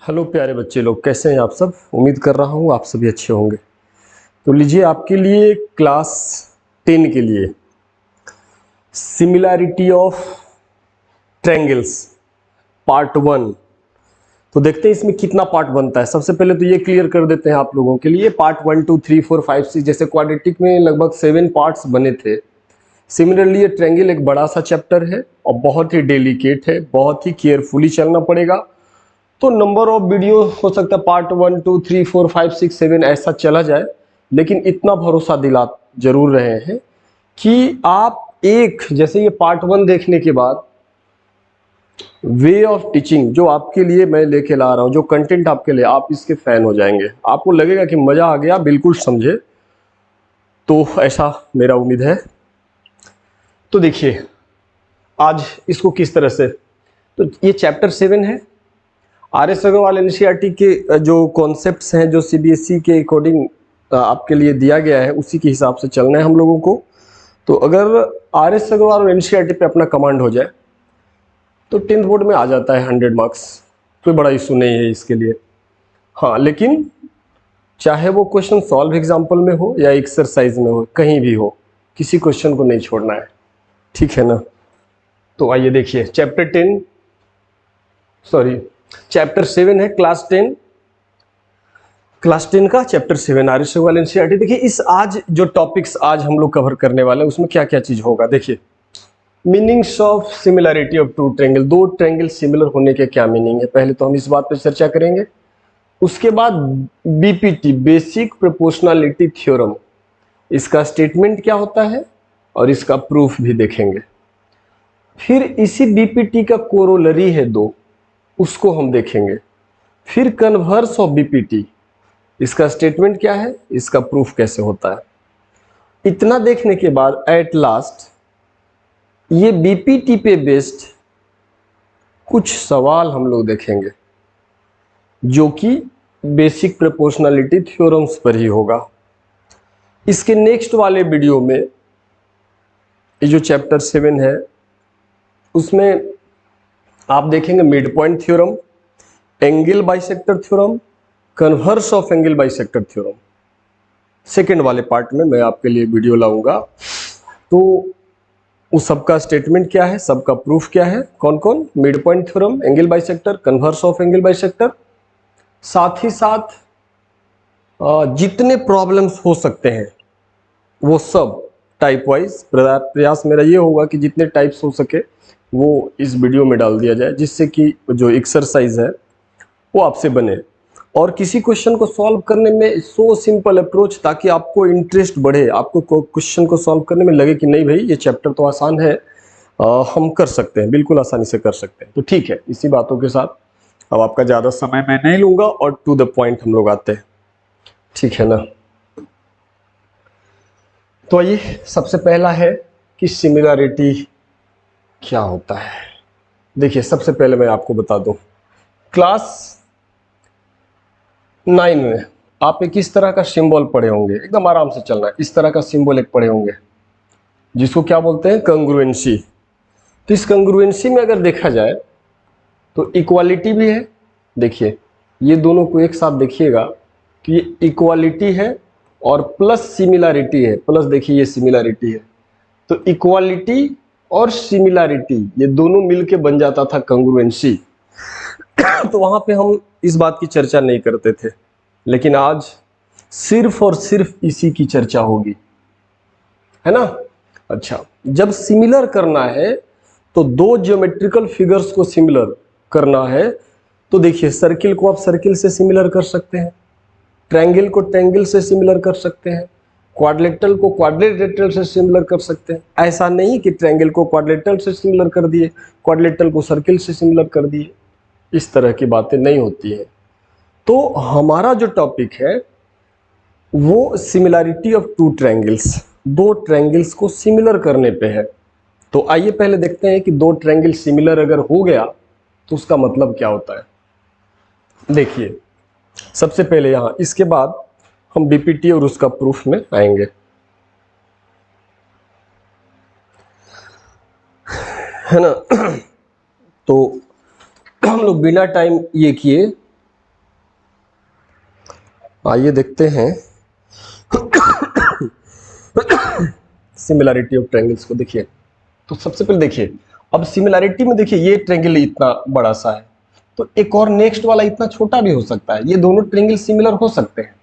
Hello प्यारे बच्चे लोग, कैसे हैं आप सब। उम्मीद कर रहा हूँ आप सभी अच्छे होंगे। तो लीजिए आपके लिए क्लास 10 के लिए सिमिलैरिटी ऑफ ट्रायंगल्स पार्ट 1। तो देखते हैं इसमें कितना पार्ट बनता है। सबसे पहले तो ये क्लियर कर देते हैं आप लोगों के लिए, पार्ट 1 2 3 4 5 6 जैसे क्वाड्रेटिक में लगभग 7 पार्ट्स बने थे। सिमिलरली ये ट्रायंगल एक बड़ा सा चैप्टर है और बहुत ही डेलिकेट है, बहुत ही केयरफुली चलना पड़ेगा। तो नंबर ऑफ वीडियो हो सकता है पार्ट 1 2 3 4 5 6 7 ऐसा चला जाए, लेकिन इतना भरोसा दिला जरूर रहे हैं कि आप एक जैसे ये पार्ट 1 देखने के बाद वे ऑफ टीचिंग जो आपके लिए मैं लेके ला रहा हूँ, जो कंटेंट आपके लिए, आप इसके फैन हो जाएंगे। आपको लगेगा कि मजा आ गया, बिल्कुल समझे। तो ऐसा मेरा उम्मीद है। तो देखिए आज इसको किस तरह से, तो ये चैप्टर 7 है। आर एस अग्रवाल एनसीईआरटी के जो कॉन्सेप्ट्स हैं, जो सीबीएसई के अकॉर्डिंग आपके लिए दिया गया है, उसी के हिसाब से चलना है हम लोगों को। तो अगर आर एस अग्रवाल और एनसीईआरटी पे अपना कमांड हो जाए तो 10th बोर्ड में आ जाता है 100 मार्क्स। कोई बड़ा इशू नहीं है इसके लिए। हाँ, लेकिन चाहे वो क्वेश्चन सॉल्व एग्जाम्पल में हो या एक्सरसाइज में हो, कहीं भी हो, किसी क्वेश्चन को नहीं छोड़ना है, ठीक है ना। तो आइए देखिए चैप्टर 7 है क्लास 10 का chapter 7 R S Agarwal NCERT. देखिए इस आज जो टॉपिक्स आज हम लोग कवर करने वाले हैं उसमें क्या क्या चीज होगा। देखिए meanings of similarity of two triangle, दो ट्रायंगल सिमिलर होने के क्या मीनिंग है, पहले तो हम इस बात पर चर्चा करेंगे। उसके बाद बीपीटी बेसिक प्रोपोर्शनलिटी थ्योरम, इसका स्टेटमेंट क्या होता है और इसका प्रूफ भी देखेंगे। फिर इसी बीपीटी का कोरोलरी है दो, उसको हम देखेंगे। फिर कन्वर्स ऑफ बीपीटी, इसका स्टेटमेंट क्या है, इसका प्रूफ कैसे होता है। इतना देखने के बाद एट लास्ट ये बीपीटी पे बेस्ड कुछ सवाल हम लोग देखेंगे जो कि बेसिक प्रोपोर्शनलिटी थ्योरम्स पर ही होगा। इसके नेक्स्ट वाले वीडियो में ये जो चैप्टर 7 है उसमें आप देखेंगे mid point theorem, angle bisector theorem, converse of angle bisector theorem. Second वाले पार्ट में मैं आपके लिए वीडियो लाऊंगा। तो उस सबका स्टेटमेंट क्या है, सबका प्रूफ क्या है, कौन कौन, mid point theorem, angle bisector, converse of angle bisector. साथ ही साथ जितने प्रॉब्लम्स हो सकते हैं वो सब टाइप वाइज प्रयास मेरा ये होगा कि जितने टाइप्स हो सके वो इस वीडियो में डाल दिया जाए, जिससे कि जो एक्सरसाइज है वो आपसे बने। और किसी क्वेश्चन को सॉल्व करने में सो सिंपल अप्रोच, ताकि आपको इंटरेस्ट बढ़े, आपको क्वेश्चन को सॉल्व करने में लगे कि नहीं भाई ये चैप्टर तो आसान है, हम कर सकते हैं, बिल्कुल आसानी से कर सकते हैं। तो ठीक है, इसी बातों के साथ अब आपका ज़्यादा समय मैं नहीं लूँगा और टू द पॉइंट हम लोग आते हैं, ठीक है ना। तो आइए सबसे पहला है कि सिमिलैरिटी क्या होता है। देखिए सबसे पहले मैं आपको बता दूं, क्लास 9 में आप एक इस तरह का सिंबल पढ़े होंगे, एकदम आराम से चलना है, इस तरह का सिंबल एक पढ़े होंगे जिसको क्या बोलते हैं, कंग्रुएंसी। तो इस कंग्रुएंसी में अगर देखा जाए तो इक्वालिटी भी है। देखिए ये दोनों को एक साथ देखिएगा कि ये इक्वालिटी है और प्लस सिमिलैरिटी है। प्लस देखिए ये सिमिलैरिटी है, तो इक्वालिटी और सिमिलैरिटी ये दोनों मिलके बन जाता था कंग्रुएंसी। तो वहां पे हम इस बात की चर्चा नहीं करते थे, लेकिन आज सिर्फ और सिर्फ इसी की चर्चा होगी, है ना। अच्छा, जब सिमिलर करना है तो दो ज्योमेट्रिकल फिगर्स को सिमिलर करना है, तो देखिए सर्किल को आप सर्किल से सिमिलर कर सकते हैं, ट्रायंगल को ट्रायंगल से सिमिलर कर सकते हैं, क्वाड्रिलेटरल को क्वाड्रिलेटरल से सिमिलर कर सकते हैं। ऐसा नहीं कि ट्रायंगल को क्वाड्रिलेटरल से सिमिलर कर दिए, क्वाड्रिलेटरल को सर्किल से सिमिलर कर दिए, इस तरह की बातें नहीं होती है। तो हमारा जो टॉपिक है वो सिमिलैरिटी ऑफ टू ट्रायंगल्स, दो ट्रायंगल्स को सिमिलर करने पे है। तो आइए पहले देखते हैं कि दो ट्रायंगल सिमिलर अगर हो गया तो उसका मतलब क्या होता है। देखिए सबसे पहले यहाँ, इसके बाद हम बीपीटी और उसका प्रूफ में आएंगे, है ना। तो हम लोग बिना टाइम ये किए आइए देखते हैं सिमिलैरिटी ऑफ ट्रायंगल्स को। देखिए, तो सबसे पहले देखिए, अब सिमिलैरिटी में देखिए ये ट्रायंगल इतना बड़ा सा है, तो एक और नेक्स्ट वाला इतना छोटा भी हो सकता है। ये दोनों ट्रायंगल सिमिलर हो सकते हैं।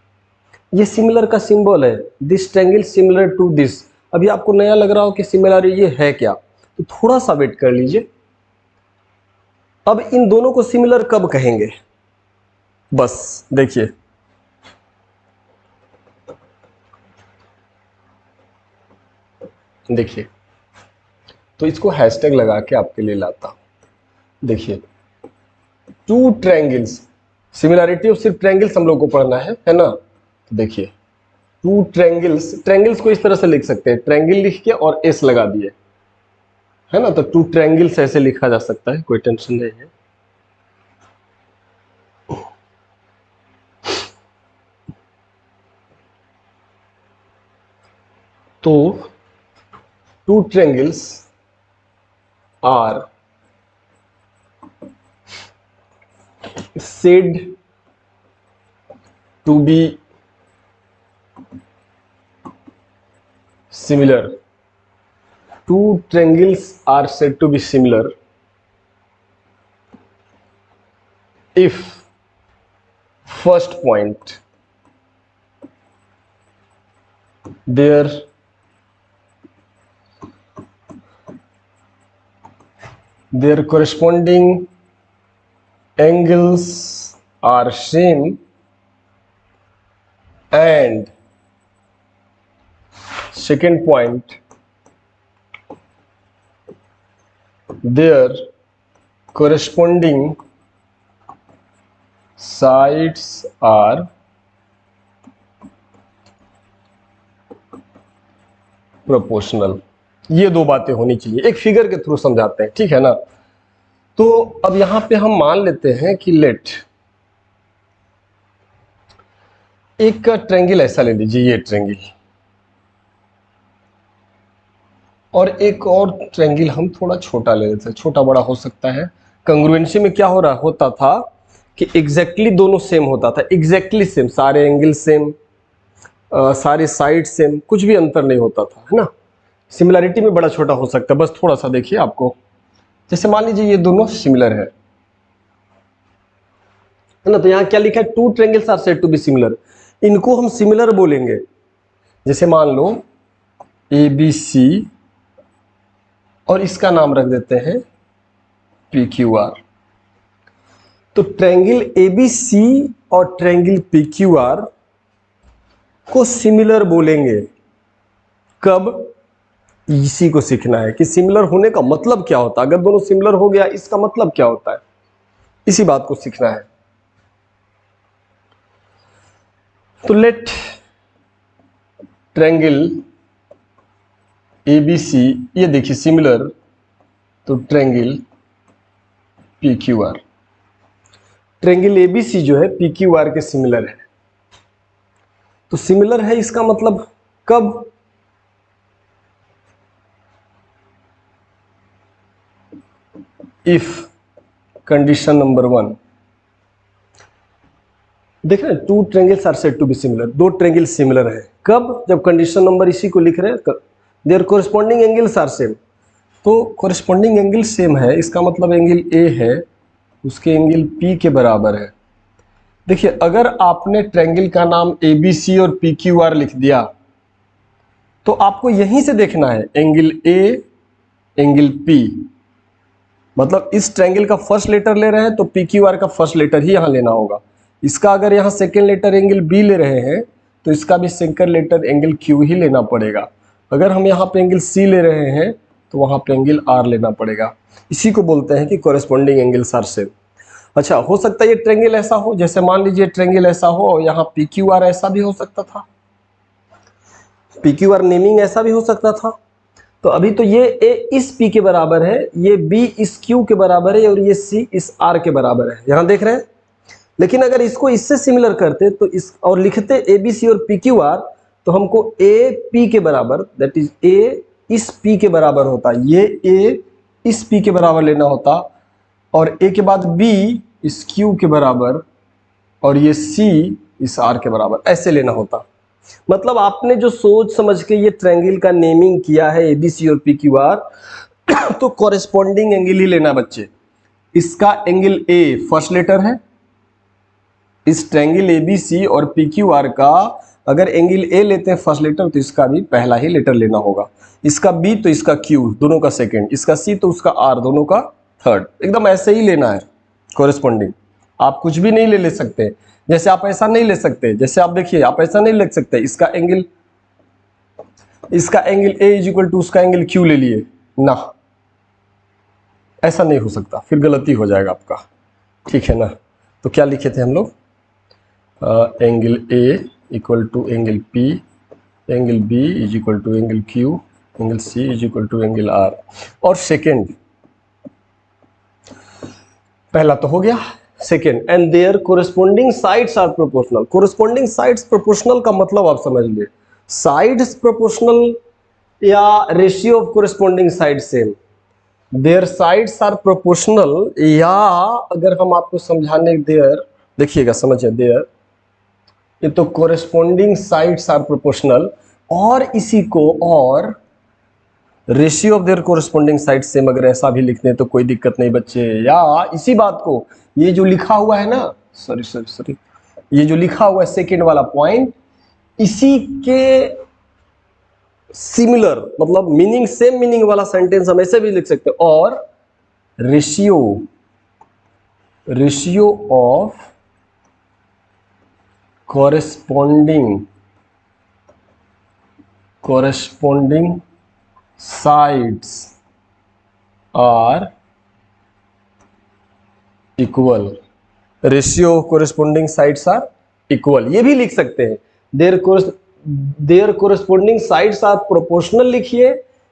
ये सिमिलर का सिंबल है, this triangle similar to this. अभी आपको नया लग रहा हो कि सिमिलर ये है क्या, तो थोड़ा सा वेट कर लीजिए। अब इन दोनों को सिमिलर कब कहेंगे, बस देखिए, देखिए, तो इसको हैशटैग लगा के आपके लिए लाता हूं। देखिए, टू ट्रायंगल्स, सिमिलैरिटी ऑफ सिर्फ ट्रायंगल्स हम लोग को पढ़ना है ना। तो देखिए, टू ट्रायंगल्स, ट्रायंगल्स को इस तरह से लिख सकते हैं, ट्रायंगल लिख के और एस लगा दिए, है ना। तो टू ट्रायंगल्स ऐसे लिखा जा सकता है, कोई टेंशन नहीं है। तो two triangles are said to be similar. Two triangles are said to be similar if first point their corresponding angles are same and second point their corresponding sides are proportional. ये दो बातें होनी चाहिए, एक figure के through समझाते हैं, ठीक है ना। तो अब यहां पे हम मान लेते हैं कि लेट एक का ट्रायंगल ऐसा ले लीजिए, ये ट्रायंगल, और एक और ट्रायंगल हम थोड़ा छोटा ले लेते हैं, छोटा बड़ा हो सकता है। कंग्रुएंसी में क्या होता था कि एग्जैक्टली दोनों सेम होता था, एग्जैक्टली सेम, सारे एंगल सेम, सारे साइड सेम, कुछ भी अंतर नहीं होता था, है ना। सिमिलैरिटी में बड़ा छोटा हो सकता है, बस थोड़ा सा देखिए आपको। जैसे मान लीजिए ये दोनों सिमिलर है ना, तो यहाँ क्या लिखा है, two triangles are said to be similar. इनको हम सिमिलर बोलेंगे। जैसे मान लो ए बी सी और इसका नाम रख देते हैं पी क्यू आर। तो ट्रायंगल ए बी सी और ट्रायंगल पी क्यू आर को सिमिलर बोलेंगे कब, इसी को सीखना है कि सिमिलर होने का मतलब क्या होता है। अगर दोनों सिमिलर हो गया इसका मतलब क्या होता है, इसी बात को सीखना है। तो let triangle A B C, ये देखिए सिमिलर, तो triangle P Q R, triangle A B C जो है पी क्यू आर के सिमिलर है। तो सिमिलर है इसका मतलब कब, इफ कंडीशन नंबर 1, देख रहे हैं, two triangles are said to be similar, दो ट्रायंगल सिमिलर है कब, जब कंडीशन नंबर इसी को लिख रहे हैं, देयर कोरिस्पोंडिंग एंगल्स आर सेम। तो कोरिस्पोंडिंग एंगल सेम है, इसका मतलब एंगल ए है उसके एंगल पी के बराबर है। देखिए, अगर आपने ट्रायंगल का नाम ए बी सी और पी क्यू आर लिख दिया तो आपको यहीं से देखना है एंगल ए एंगल पी, मतलब इस ट्रायंगल का फर्स्ट लेटर ले रहे हैं तो पी क्यू आर का फर्स्ट लेटर ही यहाँ लेना होगा। इसका अगर यहाँ सेकेंड लेटर एंगल बी ले रहे हैं तो इसका भी सेकेंड लेटर एंगल क्यू ही लेना पड़ेगा। अगर हम यहाँ पे एंगल सी ले रहे हैं तो वहाँ पे एंगल आर लेना पड़ेगा। इसी को बोलते हैं कि कोरिस्पोंडिंग एंगल्स आर सेम। अच्छा, हो सकता है ये ट्रायंगल ऐसा हो, जैसे मान लीजिए ट्रायंगल ऐसा हो और यहाँ पी क्यू आर ऐसा भी हो सकता था, पी क्यू आर नेमिंग ऐसा भी हो सकता था। तो अभी तो ये ए इस पी के बराबर है, ये बी इस क्यू के बराबर है और ये सी इस आर के बराबर है, यहाँ देख रहे हैं। लेकिन अगर इसको इससे सिमिलर करते तो इस और लिखते ए बी सी और पी क्यू आर, तो हमको ए पी के बराबर, दैट इज ए इस पी के बराबर होता, ये ए इस पी के बराबर लेना होता और ए के बाद बी इस क्यू के बराबर और ये C इस R के बराबर, ऐसे लेना होता। मतलब आपने जो सोच समझ के ये ट्रायंगल का नेमिंग किया है ABC और PQR, तो कॉरेस्पॉन्डिंग एंगल ही लेना बच्चे। इसका एंगल A फर्स्ट लेटर है, इस ट्रायंगल ABC और PQR का अगर एंगल A लेते हैं फर्स्ट लेटर, तो इसका भी पहला ही लेटर लेना होगा। इसका B तो इसका Q, दोनों का सेकंड, इसका C तो उसका R, दोनों का थर्ड। एकदम ऐसे ही लेना है कॉरेस्पॉन्डिंग। आप कुछ भी नहीं ले सकते। जैसे आप ऐसा नहीं ले सकते, जैसे आप देखिए, आप ऐसा नहीं लिख सकते इसका angle A is equal to उसका एंगल Q ले लिए ना, ऐसा नहीं हो सकता, फिर गलती हो जाएगा आपका, ठीक है ना। तो क्या लिखे थे हम लोग, angle A equal to angle P, angle B is equal to angle Q, angle C is equal to angle R। और सेकेंड, पहला तो हो गया, second, and their corresponding sides are proportional. Corresponding sides proportional का मतलब आप समझ लिए, साइड्स प्रोपोर्शनल या ratio of corresponding side same, their sides are proportional, या अगर हम आपको समझाने देयर, देखिएगा समझिए, देयर ये तो कोरेस्पॉन्डिंग साइड्स आर प्रोपोर्शनल, और इसी को और ratio of their corresponding side same, अगर ऐसा भी लिखते हैं तो कोई दिक्कत नहीं बच्चे। या इसी बात को, ये जो लिखा हुआ है ना, सॉरी, ये जो लिखा हुआ है सेकेंड वाला पॉइंट, इसी के सिमिलर, मतलब मीनिंग सेम मीनिंग वाला सेंटेंस हम ऐसे भी लिख सकते हैं, और ratio of corresponding sides are equal, ratio corresponding sides are equal, ये भी लिख सकते हैं। Their corresponding sides are proportional लिखिए,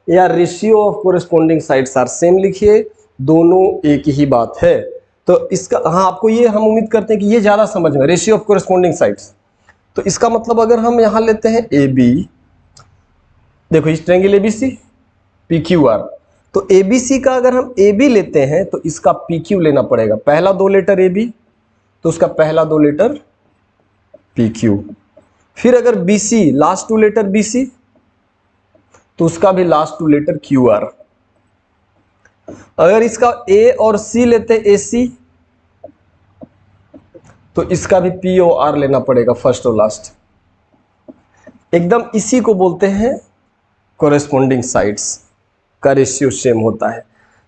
या ratio of corresponding sides are same लिखिए, दोनों एक ही बात है। तो इसका, हाँ, आपको ये हम उम्मीद करते हैं कि ये ज्यादा समझ में, रेशियो ऑफ corresponding sides। तो इसका मतलब अगर हम यहां लेते हैं AB, देखो इस ट्रायंगल ABC PQR, तो ABC का अगर हम AB लेते हैं तो इसका PQ लेना पड़ेगा। पहला दो लेटर AB, तो उसका पहला दो लेटर PQ। फिर अगर BC, last two letter BC, तो उसका भी लास्ट टू लेटर QR। अगर इसका A और C लेते हैं AC, तो इसका भी P और R लेना पड़ेगा, फर्स्ट और लास्ट। एकदम इसी को बोलते हैं कोरेस्पॉन्डिंग साइड्स का रेशियो सेम होता है।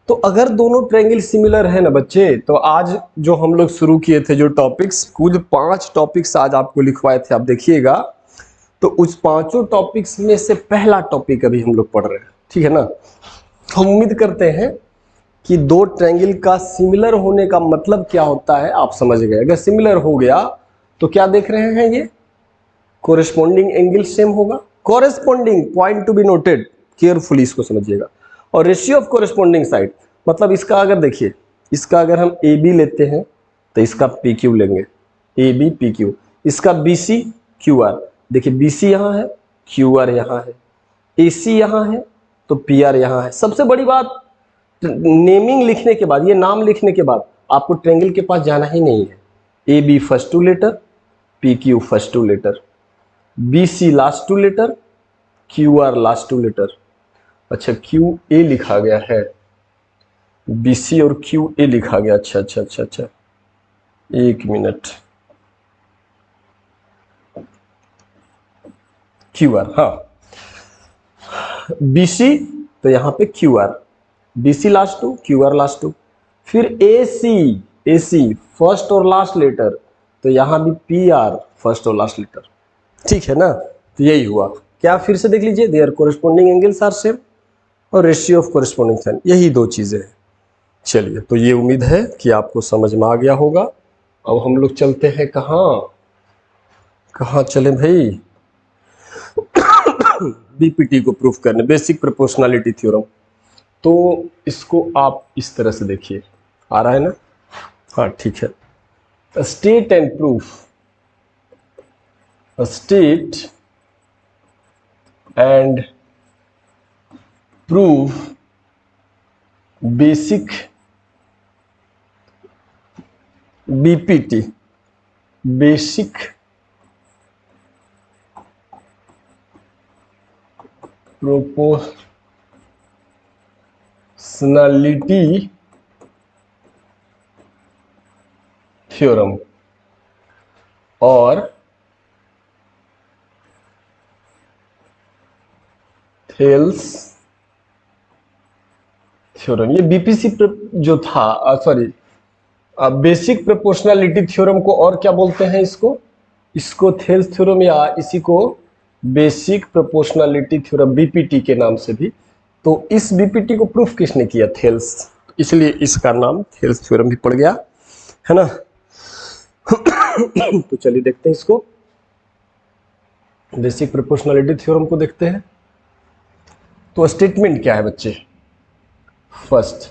तो अगर दोनों ट्रायंगल सिमिलर है ना बच्चे, तो आज जो हम लोग शुरू किए थे जो टॉपिक्स, कुल 5 टॉपिक्स आज आपको लिखवाए थे, आप देखिएगा, तो उस 5 टॉपिक्स में से पहला टॉपिक अभी हम लोग पढ़ रहे हैं, ठीक है ना। हम उम्मीद करते हैं कि दो ट्रायंगल का सिमिलर होने का मतलब क्या होता है आप समझ गए। अगर सिमिलर हो गया तो क्या देख रहे हैं, ये कोरेस्पॉन्डिंग एंगल सेम होगा। Corresponding point to be noted, carefully इसको समझिएगा। और रेशियो ऑफ कोरेस्पॉन्डिंग साइड, मतलब इसका अगर देखिए, इसका अगर हम AB लेते हैं तो इसका PQ लेंगे, AB PQ। इसका BC QR, देखिए BC यहाँ है, QR यहाँ है, AC यहाँ है, तो PR यहाँ है। सबसे बड़ी बात, नेमिंग लिखने के बाद, ये नाम लिखने के बाद आपको ट्रायंगल के पास जाना ही नहीं है। AB first two letter, PQ first two letter, BC last two letter, QR last two letter. अच्छा, QA लिखा गया है, BC और QA लिखा गया, अच्छा, एक मिनट, QR, हाँ, BC तो यहाँ पे QR, BC last two, QR last two. फिर AC फर्स्ट और लास्ट लेटर, तो यहाँ भी PR फर्स्ट और लास्ट लेटर, ठीक है ना। तो यही हुआ, क्या फिर से देख लीजिए, their corresponding angles are same और रेशियो ऑफ कोरेस्पॉन्डिंग साइड, यही दो चीजें हैं। चलिए, तो ये उम्मीद है कि आपको समझ में आ गया होगा। अब हम लोग चलते हैं कहाँ चले भाई, बीपीटी को प्रूफ करने, बेसिक प्रोपोर्शनलिटी थ्योरम। तो इसको आप इस तरह से देखिए, आ रहा है ना, हाँ ठीक है। State and proof, state and proof basic BPT basic proportionality theorem और थेल्स थ्योरम। ये बीपीसी जो था, सॉरी, बेसिक प्रोपोर्शनलिटी थ्योरम को और क्या बोलते हैं इसको थेल्स थ्योरम या इसी को बेसिक प्रोपोर्शनलिटी थ्योरम, बीपीटी के नाम से भी। तो इस बीपीटी को प्रूफ किसने किया? थेल्स, इसलिए इसका नाम थेल्स थ्योरम भी पड़ गया, है ना। तो चलिए देखते हैं इसको, बेसिक प्रोपोर्शनलिटी थ्योरम को देखते हैं। तो स्टेटमेंट क्या है बच्चे? फर्स्ट,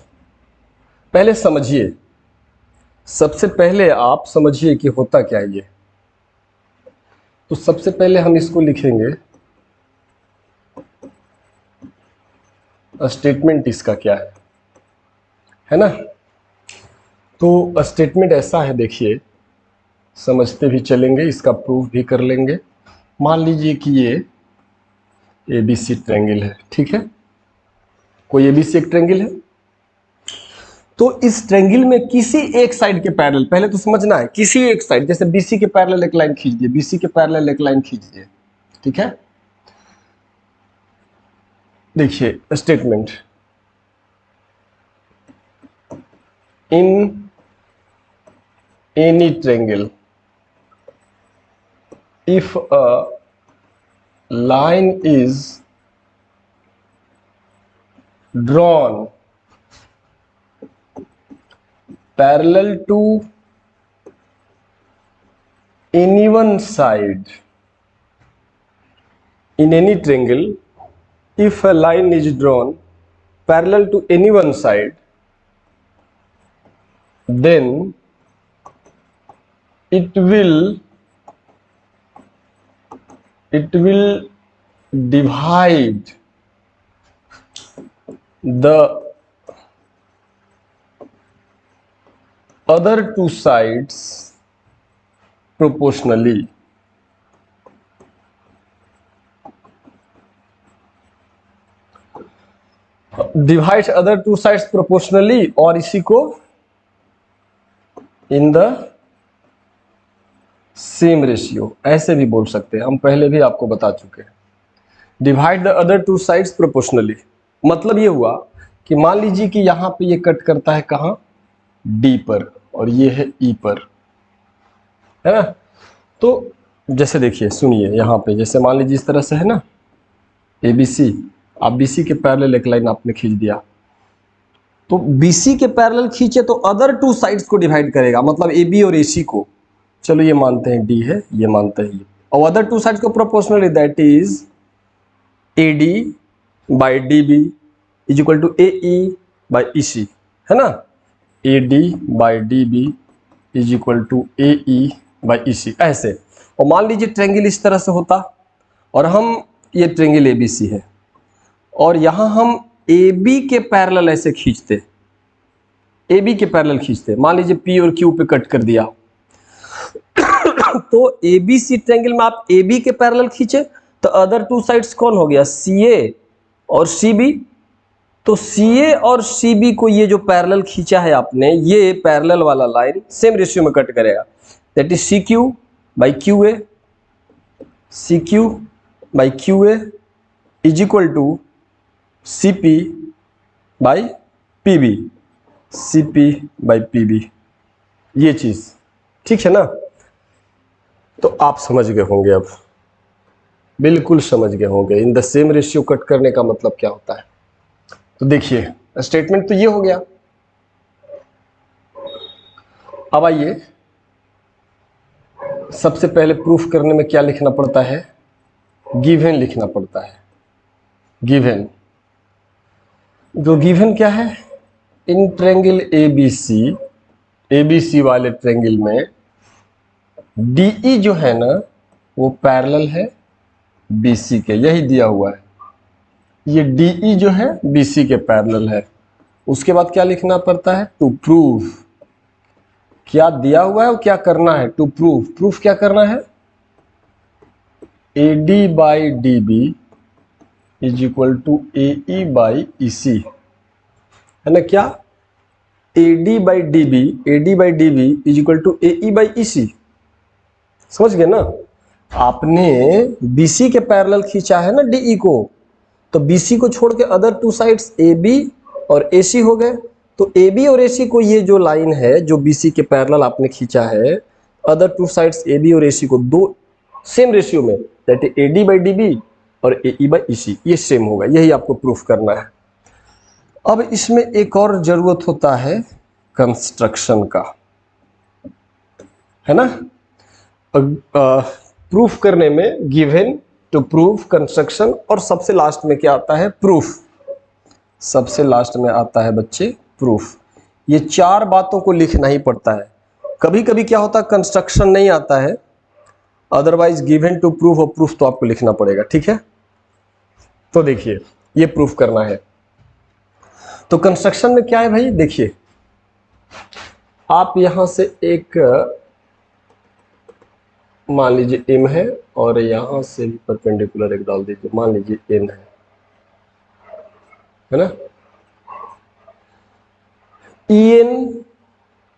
पहले समझिए, सबसे पहले आप समझिए कि होता क्या है ये। तो सबसे पहले हम इसको लिखेंगे, स्टेटमेंट इसका क्या है ना। तो स्टेटमेंट ऐसा है, देखिए, समझते भी चलेंगे, इसका प्रूफ भी कर लेंगे। मान लीजिए कि ये एबीसी ट्रायंगल है, ठीक है, कोई एबीसी एक ट्रायंगल है। तो इस ट्रायंगल में किसी एक साइड के पैरेलल, पहले तो समझना है, किसी एक साइड, जैसे बीसी के पैरेलल एक लाइन खींच दिए, बीसी के पैरेलल एक लाइन खींच दिए, ठीक है। देखिए statement, in any triangle if a line is drawn parallel to any one side in any triangle, if a line is drawn parallel to any one side, then it will divide the other two sides proportionally. Divide other two sides proportionally, और इसी को in the same ratio ऐसे भी बोल सकते हैं, हम पहले भी आपको बता चुके हैं। Divide the other two sides proportionally, मतलब ये हुआ कि मान लीजिए कि यहाँ पे ये कट करता है कहाँ? डी पर, और ये है ई पर, है ना। तो जैसे देखिए, सुनिए, यहाँ पे जैसे मान लीजिए इस तरह से है ना ए बी सी, आप बी सी के पैरेलल एक लाइन आपने खींच दिया, तो बी सी के पैरेलल खींचे तो अदर टू साइड्स को डिवाइड करेगा, मतलब ए बी और ए सी को। चलो ये मानते हैं डी है, ये मानते हैं ये, और अदर टू साइड्स को proportionally, that is A D by D B is equal to A E by E C, है ना। A D by D B is equal to A E by E C, ऐसे। और मान लीजिए triangle इस तरह से होता, और हम, ये ट्रायंगल ए बी सी है, और यहाँ हम ए बी के पैरेलल ऐसे खींचते, ए बी के पैरेलल खींचते, मान लीजिए पी और क्यू पे कट कर दिया, तो ए बी सी ट्रायंगल में आप ए बी के पैरेलल खींचे तो अदर टू साइड्स कौन हो गया? सी ए और सी बी। तो सी ए और सी बी को ये जो पैरेलल खींचा है आपने, ये पैरेलल वाला लाइन सेम रेशियो में कट करेगा, that is C Q by Q A, C Q by Q A is equal to C P by P B, C P by P B, ये चीज, ठीक है ना। तो आप समझ गए होंगे, अब बिल्कुल समझ गए होंगे in the same ratio cut करने का मतलब क्या होता है। तो देखिए स्टेटमेंट तो ये हो गया। अब आइए, सबसे पहले प्रूफ करने में क्या लिखना पड़ता है? गिवन लिखना पड़ता है। गिवन, जो गिवन क्या है? इन ट्रायंगल ए बी सी वाले ट्रायंगल में DE जो है ना, वो पैरेलल है BC के, यही दिया हुआ है। ये DE जो है BC के पैरेलल है। उसके बाद क्या लिखना पड़ता है? टू प्रूव क्या दिया हुआ है और क्या करना है, टू प्रूफ, प्रूफ क्या करना है, AD by DB is equal to AE by EC, है ना, क्या AD by DB is equal to AE by EC, समझ गए ना। आपने BC के पैरेलल खींचा है ना DE को, तो BC को छोड़ के अदर टू साइड्स AB और AC हो गए, तो AB और AC को, ये जो लाइन है जो BC के पैरेलल आपने खींचा है, अदर टू साइड्स AB और AC को दो सेम रेशियो में, that is AD by DB और AE बाई EC, ये सेम होगा, यही आपको प्रूफ करना है। अब इसमें एक और जरूरत होता है कंस्ट्रक्शन का, है ना। प्रूफ करने में गिवन, टू प्रूफ, कंस्ट्रक्शन, और सबसे लास्ट में क्या आता है, प्रूफ। सबसे लास्ट में आता है बच्चे प्रूफ। ये चार बातों को लिखना ही पड़ता है। कभी कभी क्या होता है कंस्ट्रक्शन नहीं आता है, अदरवाइज गिवन, टू प्रूफ और प्रूफ तो आपको लिखना पड़ेगा, ठीक है। तो देखिए ये प्रूफ करना है, तो कंस्ट्रक्शन में क्या है भाई, देखिए आप यहां से एक मान लीजिए M है और यहां से भी परपेंडिकुलर एक डाल दीजिए, मान लीजिए N है ना।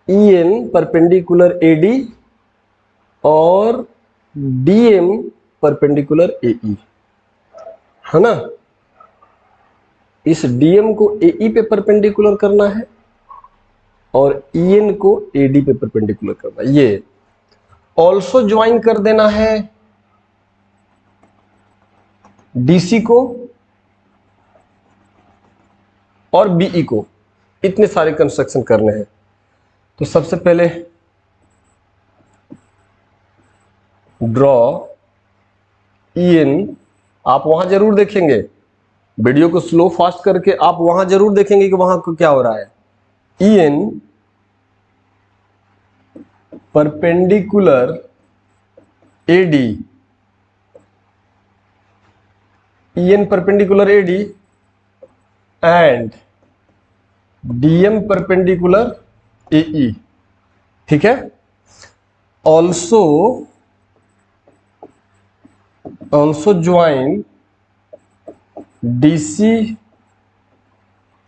EN परपेंडिकुलर AD और DM परपेंडिकुलर AE, है ना। इस DM को AE पे परपेंडिकुलर करना है और EN को AD पे परपेंडिकुलर करना है। ये ऑल्सो ज्वाइन कर देना है DC को और BE को, इतने सारे कंस्ट्रक्शन करने हैं। तो सबसे पहले ड्रॉ EN, आप वहां जरूर देखेंगे, वीडियो को स्लो फास्ट करके आप वहां जरूर देखेंगे कि वहां क्या हो रहा है। EN perpendicular AD, EN perpendicular AD and DM perpendicular AE, ठीक है। Also join DC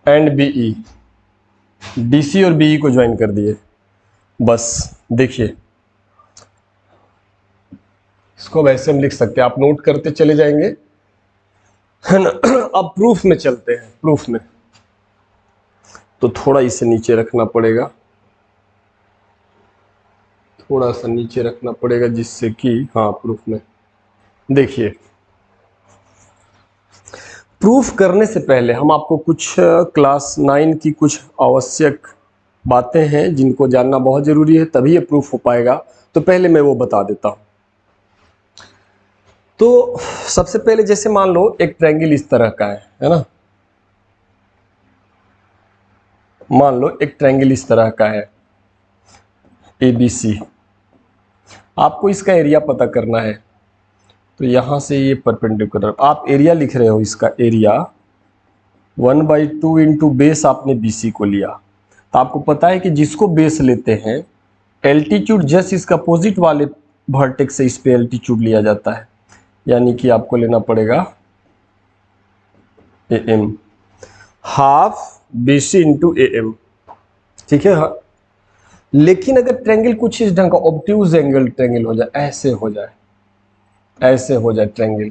and BE, DC और BE को ज्वाइन कर दिए। बस देखिए इसको वैसे हम लिख सकते हैं, आप नोट करते चले जाएंगे, है ना। अब प्रूफ में चलते हैं। प्रूफ में तो थोड़ा इसे नीचे रखना पड़ेगा, थोड़ा सा नीचे रखना पड़ेगा जिससे कि, हाँ प्रूफ में देखिए, प्रूफ करने से पहले हम आपको कुछ क्लास 9 की कुछ आवश्यक बातें हैं जिनको जानना बहुत जरूरी है, तभी ये प्रूफ हो पाएगा। तो पहले मैं वो बता देता हूं। तो सबसे पहले जैसे मान लो एक ट्रायंगल इस तरह का है ना। मान लो एक ट्रायंगल इस तरह का है ABC, आपको इसका एरिया पता करना है। तो यहां से ये परपेंडिकुलर, आप एरिया लिख रहे हो, इसका एरिया 1/2 इंटू बेस आपने BC को लिया। तो आपको पता है कि जिसको बेस लेते हैं एल्टीट्यूड जस्ट इसका अपोजिट वाले वर्टेक्स से इस पे एल्टीट्यूड लिया जाता है, यानी कि आपको लेना पड़ेगा AM, half BC into AM, ठीक है। हाँ, लेकिन अगर ट्रायंगल कुछ इस ढंग का ऑब्ट्यूज एंगल ट्रायंगल हो जाए, ऐसे हो जाए, ऐसे हो जाए ट्रायंगल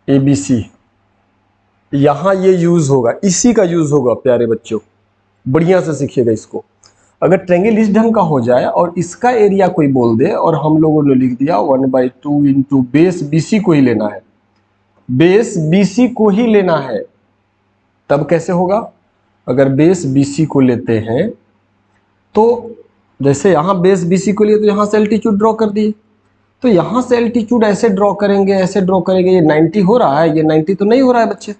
ABC, यहां ये यूज होगा, इसी का यूज होगा प्यारे बच्चों, बढ़िया से सीखिएगा इसको। अगर ट्रायंगल इस ढंग का हो जाए और इसका एरिया कोई बोल दे और हम लोगों ने लिख दिया 1/2 इंटू बेस BC को ही लेना है, बेस BC को ही लेना है, तब कैसे होगा। अगर बेस BC को लेते हैं तो जैसे यहां बेस BC को लिए तो यहां से एल्टीट्यूड ड्रॉ कर दिए, तो यहां से एल्टीट्यूड ऐसे ड्रॉ करेंगे, ऐसे ड्रॉ करेंगे, ये 90 हो रहा है, ये 90 तो नहीं हो रहा है बच्चे।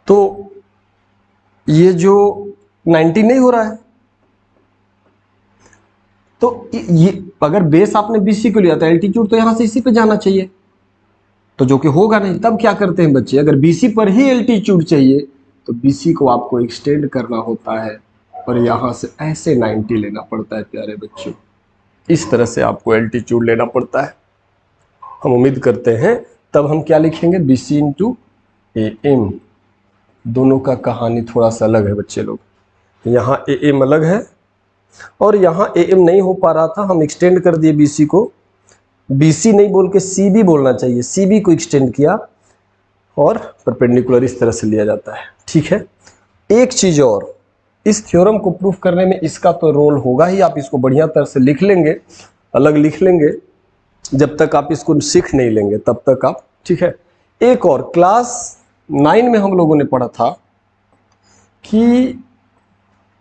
तो ये जो 90 नहीं हो रहा है, तो ये अगर बेस आपने BC को लिया तो एल्टीट्यूड तो यहां से इसी पे जाना चाहिए, तो जो कि होगा नहीं। तब क्या करते हैं बच्चे, अगर बीसी पर ही एल्टीट्यूड चाहिए तो बीसी को आपको एक्सटेंड करना होता है और यहाँ से ऐसे 90 लेना पड़ता है प्यारे बच्चों। इस तरह से आपको एल्टीट्यूड लेना पड़ता है। हम उम्मीद करते हैं तब हम क्या लिखेंगे, B C into A M. दोनों का कहानी थोड़ा सा अलग है बच्चे लोग। यहाँ ए एम अलग है और यहाँ ए एम नहीं हो पा रहा था, हम एक्सटेंड कर दिए बी सी को। बी सी नहीं बोल के सी बी बोलना चाहिए, सी बी को एक्सटेंड किया और परपेंडिकुलर इस तरह से लिया जाता है। ठीक है, एक चीज़ और, इस थ्योरम को प्रूफ करने में इसका तो रोल होगा ही। आप इसको बढ़िया तरह से लिख लेंगे, अलग लिख लेंगे, जब तक आप इसको सीख नहीं लेंगे तब तक आप, ठीक है। एक और, क्लास 9 में हम लोगों ने पढ़ा था कि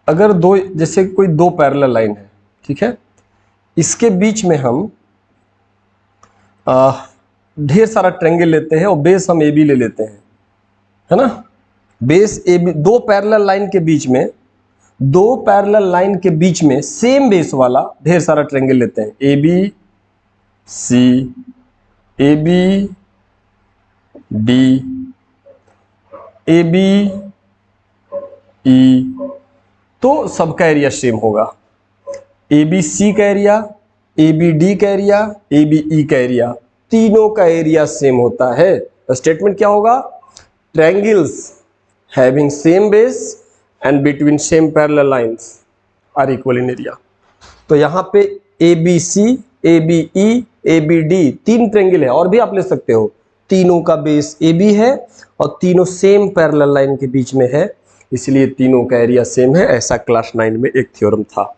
अगर दो, जैसे कोई दो पैरेलल लाइन है, ठीक है, इसके बीच में हम ढेर सारा ट्रायंगल लेते हैं और बेस हम ए बी ले लेते हैं, है ना। बेस ए बी, दो पैरेलल लाइन के बीच में, दो पैरेलल लाइन के बीच में सेम बेस वाला ढेर सारा ट्रायंगल लेते हैं, A B C, A B D, A B E, तो सबका एरिया सेम होगा। ए बी सी का एरिया, ए बी डी का एरिया, ए बी ई का एरिया, तीनों का एरिया सेम होता है। स्टेटमेंट क्या होगा, triangles having same base and between same parallel lines are equal in area. तो यहाँ पे A B C, A B E, A B D, तीन ट्रायंगल है, और भी आप ले सकते हो। तीनों का बेस ए बी है और तीनों सेम पैरेलल लाइन के बीच में है, इसलिए तीनों का एरिया सेम है। ऐसा क्लास 9 में एक थ्योरम था।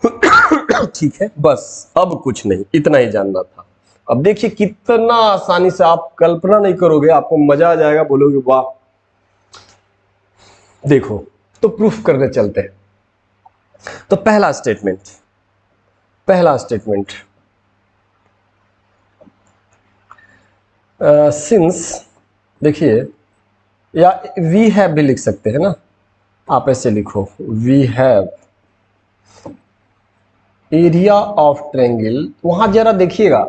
ठीक है, बस अब कुछ नहीं, इतना ही जानना था। अब देखिए कितना आसानी से, आप कल्पना नहीं करोगे, आपको मजा आ जाएगा, बोलोगे वाह। देखो, तो प्रूफ करने चलते हैं। तो पहला स्टेटमेंट, सिंस, देखिए, या वी हैव भी लिख सकते हैं ना, आप ऐसे लिखो, we have area of triangle. वहां जरा देखिएगा,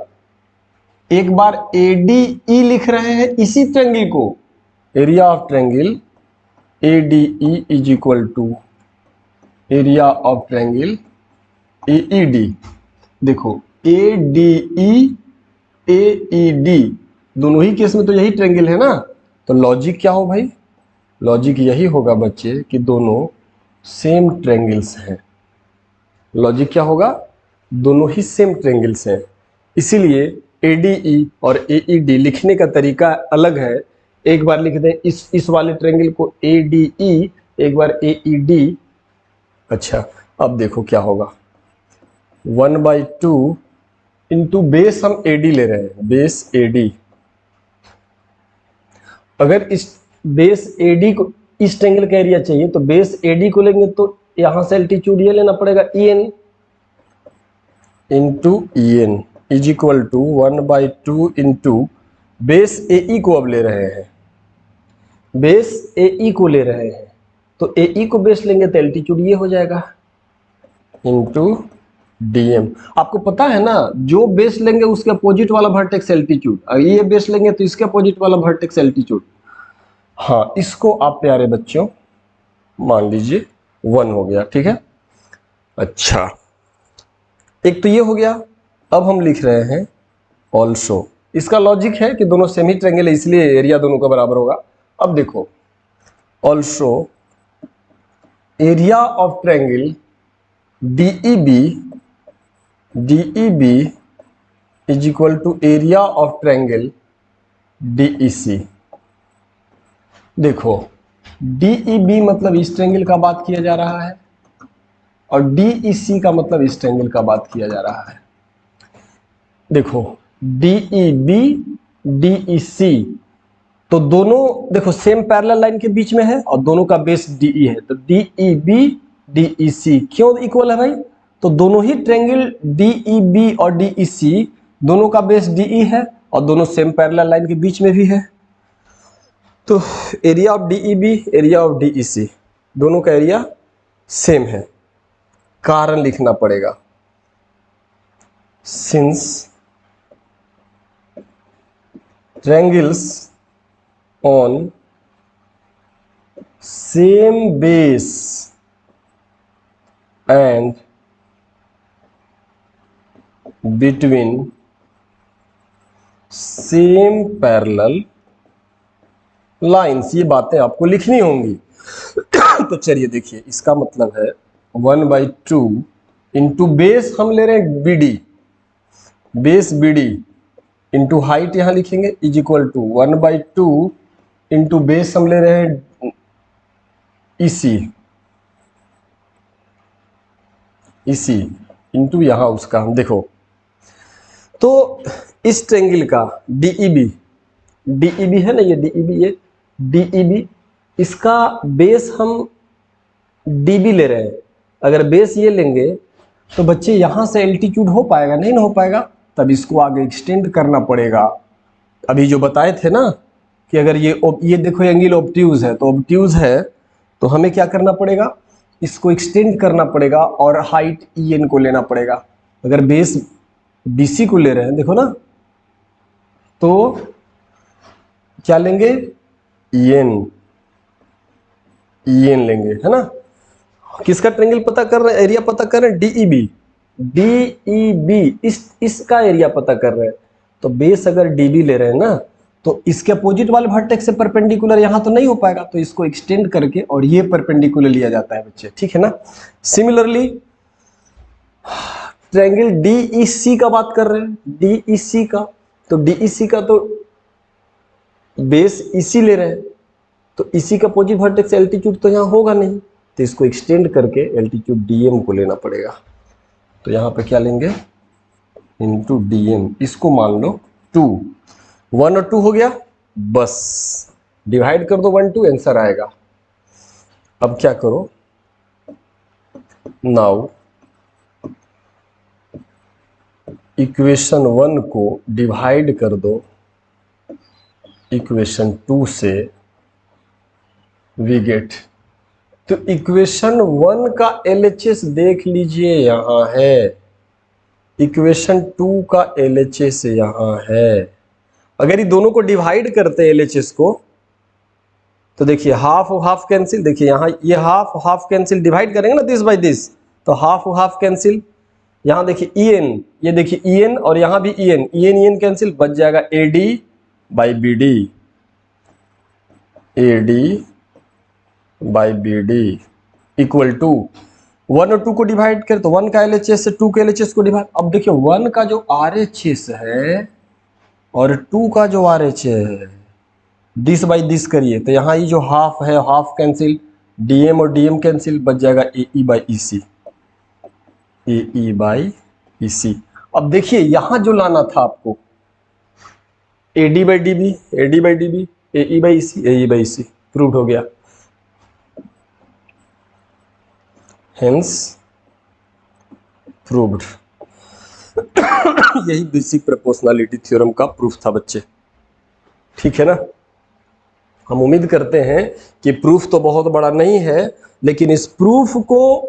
एक बार ए डी ई लिख रहे हैं इसी ट्रायंगल को, area of triangle A D E is equal to area of triangle A E D. देखो, A D E, A E D, दोनों ही केस में तो यही ट्रायंगल है ना। तो लॉजिक क्या हो भाई, लॉजिक यही होगा बच्चे कि दोनों सेम ट्रायंगल्स हैं। लॉजिक क्या होगा, दोनों ही सेम ट्रायंगल्स हैं, इसीलिए ADE और AED लिखने का तरीका अलग है। एक बार लिख दें इस वाले ट्रायंगल को ADE, एक बार AED। अच्छा, अब देखो क्या होगा, 1/2 इंटू बेस हम AD ले रहे हैं, बेस AD। अगर इस बेस AD को, इस ट्रायंगल का एरिया चाहिए तो बेस AD को लेंगे, तो यहां से एल्टीट्यूड ये लेना पड़ेगा EN into EN is equal to 1/2 into base AE को अब ले रहे हैं, बेस AE को ले रहे हैं, तो AE को बेस लेंगे तो एल्टीट्यूड ये हो जाएगा इंटू DM। आपको पता है ना, जो बेस लेंगे उसके अपोजिट वाला वर्टेक्स एल्टीट्यूड, और ये बेस लेंगे तो इसके अपोजिट वाला वर्टेक्स एल्टीट्यूड। हाँ, इसको आप प्यारे बच्चों मान लीजिए 1 हो गया, ठीक है। अच्छा, एक तो ये हो गया। अब हम लिख रहे हैं ऑल्सो, इसका लॉजिक है कि दोनों सेमी ट्रायंगल है, इसलिए एरिया दोनों का बराबर होगा। अब देखो, also area of triangle DEB is equal to area of triangle DEC। देखो, DEB मतलब इस ट्रायंगल का बात किया जा रहा है और DEC का मतलब इस ट्रायंगल का बात किया जा रहा है। देखो, DEB DEC, तो दोनों देखो सेम पैरेलल लाइन के बीच में है और दोनों का बेस DE है, तो DEB DEC क्यों इक्वल है भाई, तो दोनों ही ट्रायंगल DEB और DEC दोनों का बेस DE है और दोनों सेम पैरेलल लाइन के बीच में भी है। तो area of DEB, area of DEC, दोनों का एरिया सेम है। कारण लिखना पड़ेगा, since triangles on same base and between same parallel lines, ये बातें आपको लिखनी होंगी। तो चलिए देखिए, इसका मतलब है 1/2 इंटू बेस हम ले रहे हैं BD, base BD into height यहां लिखेंगे is equal to 1/2 into base हम ले रहे हैं EC इंटू यहां उसका हम देखो। तो इस ट्रायंगल का DEB है ना, ये DEB इसका बेस हम DB ले रहे हैं। अगर बेस ये लेंगे तो बच्चे यहां से एल्टीट्यूड हो पाएगा? नहीं ना हो पाएगा, तब इसको आगे एक्सटेंड करना पड़ेगा। अभी जो बताए थे ना कि अगर ये देखो एंगल ऑब्ट्यूज है, तो ऑब्ट्यूज है तो हमें क्या करना पड़ेगा, इसको एक्सटेंड करना पड़ेगा और हाइट EN को लेना पड़ेगा। अगर बेस BC को ले रहे हैं देखो ना, तो क्या लेंगे, EN लेंगे, है ना। किसका ट्रायंगल पता कर रहे हैं, एरिया पता कर रहे हैं, DEB इसका एरिया पता कर रहे हैं। तो बेस अगर DB ले रहे हैं ना, तो इसके अपोजिट वाले वर्टेक्स से परपेंडिकुलर यहां तो नहीं हो पाएगा, तो इसको एक्सटेंड करके और ये परपेंडिकुलर लिया जाता है बच्चे, ठीक है ना। सिमिलरली ट्रायंगल DEC का बात कर रहे हैं, DEC का, तो DEC का तो बेस EC ले रहे हैं, तो EC का अपोजिट वर्टेक्स एल्टीट्यूड तो यहां होगा नहीं, तो इसको एक्सटेंड करके एल्टीट्यूड DM को लेना पड़ेगा। तो यहां पे क्या लेंगे, इंटू DM, इसको मान लो 2, 1 और 2 हो गया, बस डिवाइड कर दो 1 2, आंसर आएगा। अब क्या करो, नाउ इक्वेशन 1 को डिवाइड कर दो इक्वेशन 2 से, वी गेट, तो इक्वेशन 1 का LHS देख लीजिए यहां है, इक्वेशन 2 का LHS यहां है। अगर ये दोनों को डिवाइड करते हैं LHS को, तो देखिए हाफ और हाफ कैंसिल, देखिए यहां ये हाफ कैंसिल, डिवाइड करेंगे ना दिस बाय दिस, तो हाफ कैंसिल। यहां देखिए EN, ये देखिए EN और यहां भी EN कैंसिल, बच जाएगा AD by BD equal to 1 और 2 को डिवाइड कर, तो 1 का LHS से 2 के LHS को डिवाइड। अब देखिए 1 का जो RHS है और 2 का जो RHS है, दिस बाई दिस करिए, तो यहाँ ये जो हाफ है हाफ कैंसिल, DM और DM कैंसिल, बच जाएगा AE बाई EC। अब देखिए यहां जो लाना था आपको AD by DB, AE by EC, proved हो गया। Hence proved. यही बेसिक प्रोपोर्शनैलिटी थ्योरम का प्रूफ था बच्चे, ठीक है ना। हम उम्मीद करते हैं कि प्रूफ तो बहुत बड़ा नहीं है, लेकिन इस प्रूफ को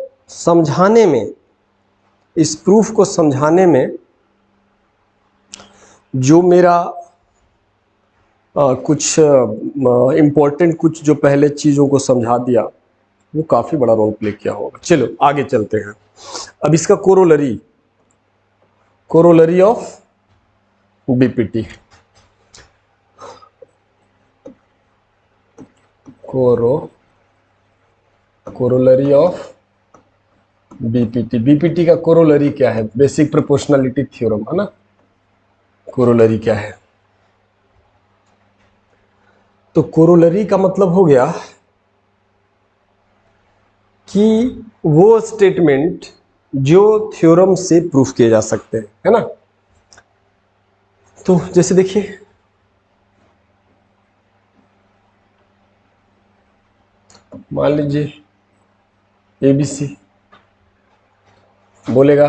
समझाने में जो मेरा कुछ इम्पोर्टेंट कुछ जो पहले चीज़ों को समझा दिया, वो काफ़ी बड़ा रोल प्ले किया होगा। चलो आगे चलते हैं। अब इसका corollary of BPT, corollary of BPT का कोरोलरी क्या है, बेसिक प्रोपोर्शनैलिटी थ्योरम, है ना। कोरोलरी क्या है, तो कोरोलरी का मतलब हो गया कि वो स्टेटमेंट जो थ्योरम से प्रूफ किए जा सकते हैं, है ना। तो जैसे देखिए मान लीजिए ABC बोलेगा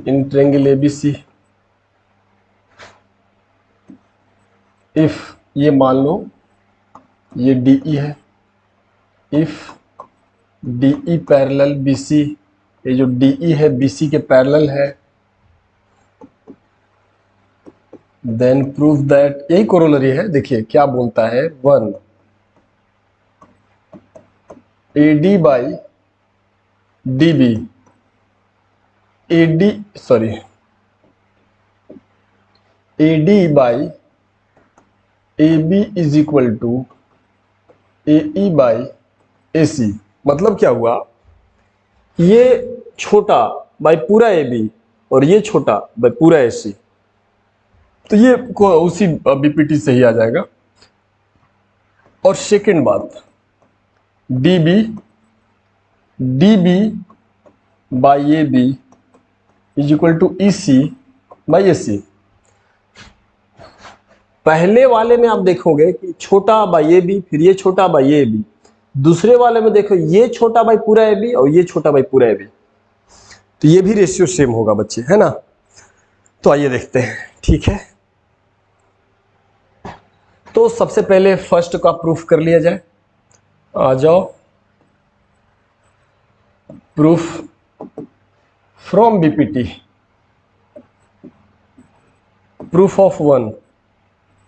इन ट्रायंगल ABC इफ, ये मान लो ये DE है, इफ DE पैरेलल BC, ये जो DE है BC के पैरेलल है, देन प्रूव दैट, यही कोरोलरी है। देखिए क्या बोलता है, 1 AD by DB, AD by AB is equal to AE by AC। मतलब क्या हुआ, ये छोटा बाई पूरा AB और ये छोटा बाई पूरा AC, तो ये उसी BPT से ही आ जाएगा। और सेकेंड बात, DB by AB is equal to EC by AC। पहले वाले में आप देखोगे कि छोटा बाई AB, फिर ये छोटा बाई AB। दूसरे वाले में देखो ये छोटा बाई पूरा AB और ये छोटा बाई पूरा AB, तो ये भी रेशियो सेम होगा बच्चे, है ना। तो आइए देखते हैं, ठीक है। तो सबसे पहले फर्स्ट का प्रूफ कर लिया जाए। आ जाओ, proof from BPT, proof of 1,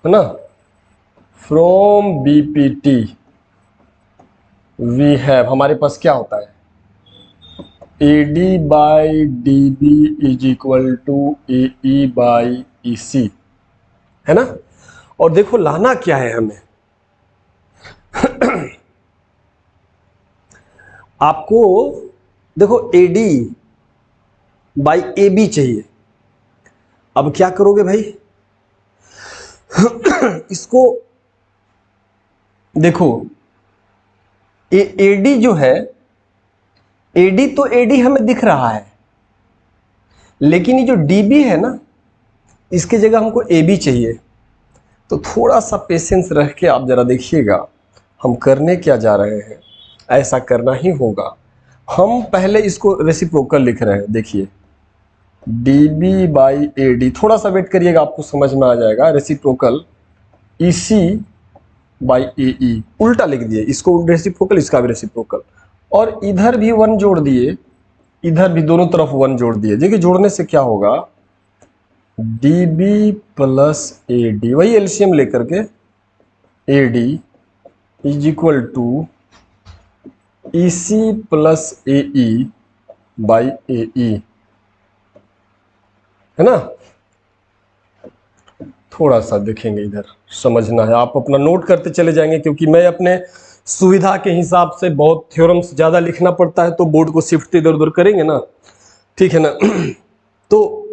है ना। फ्रॉम BPT वी हैव, हमारे पास क्या होता है, AD by DB is equal to AE by EC, है ना। और देखो लाना क्या है हमें, आपको देखो AD बाई AB चाहिए। अब क्या करोगे भाई, इसको देखो, AD जो है, AD तो AD हमें दिख रहा है, लेकिन ये जो DB है ना, इसके जगह हमको AB चाहिए। तो थोड़ा सा पेशेंस रह के आप जरा देखिएगा हम करने क्या जा रहे हैं। ऐसा करना ही होगा। हम पहले इसको रेसिप्रोकल लिख रहे हैं। देखिए DB बाई AD, थोड़ा सा वेट करिएगा, आपको समझ में आ जाएगा। रेसिप्रोकल EC बाई AE, उल्टा लिख दिए, इसको रेसिप्रोकल, इसका भी रेसिप्रोकल, और इधर भी 1 जोड़ दिए, इधर भी दोनों तरफ 1 जोड़ दिए। देखिए जोड़ने से क्या होगा, DB प्लस AD, वही एलसीएम लेकर के, AD is equal to EC plus AE by AE, है ना। थोड़ा सा देखेंगे, इधर समझना है, आप अपना नोट करते चले जाएंगे, क्योंकि मैं अपने सुविधा के हिसाब से बहुत थ्योरम्स ज़्यादा लिखना पड़ता है, तो बोर्ड को शिफ्ट इधर उधर करेंगे ना, ठीक है ना। तो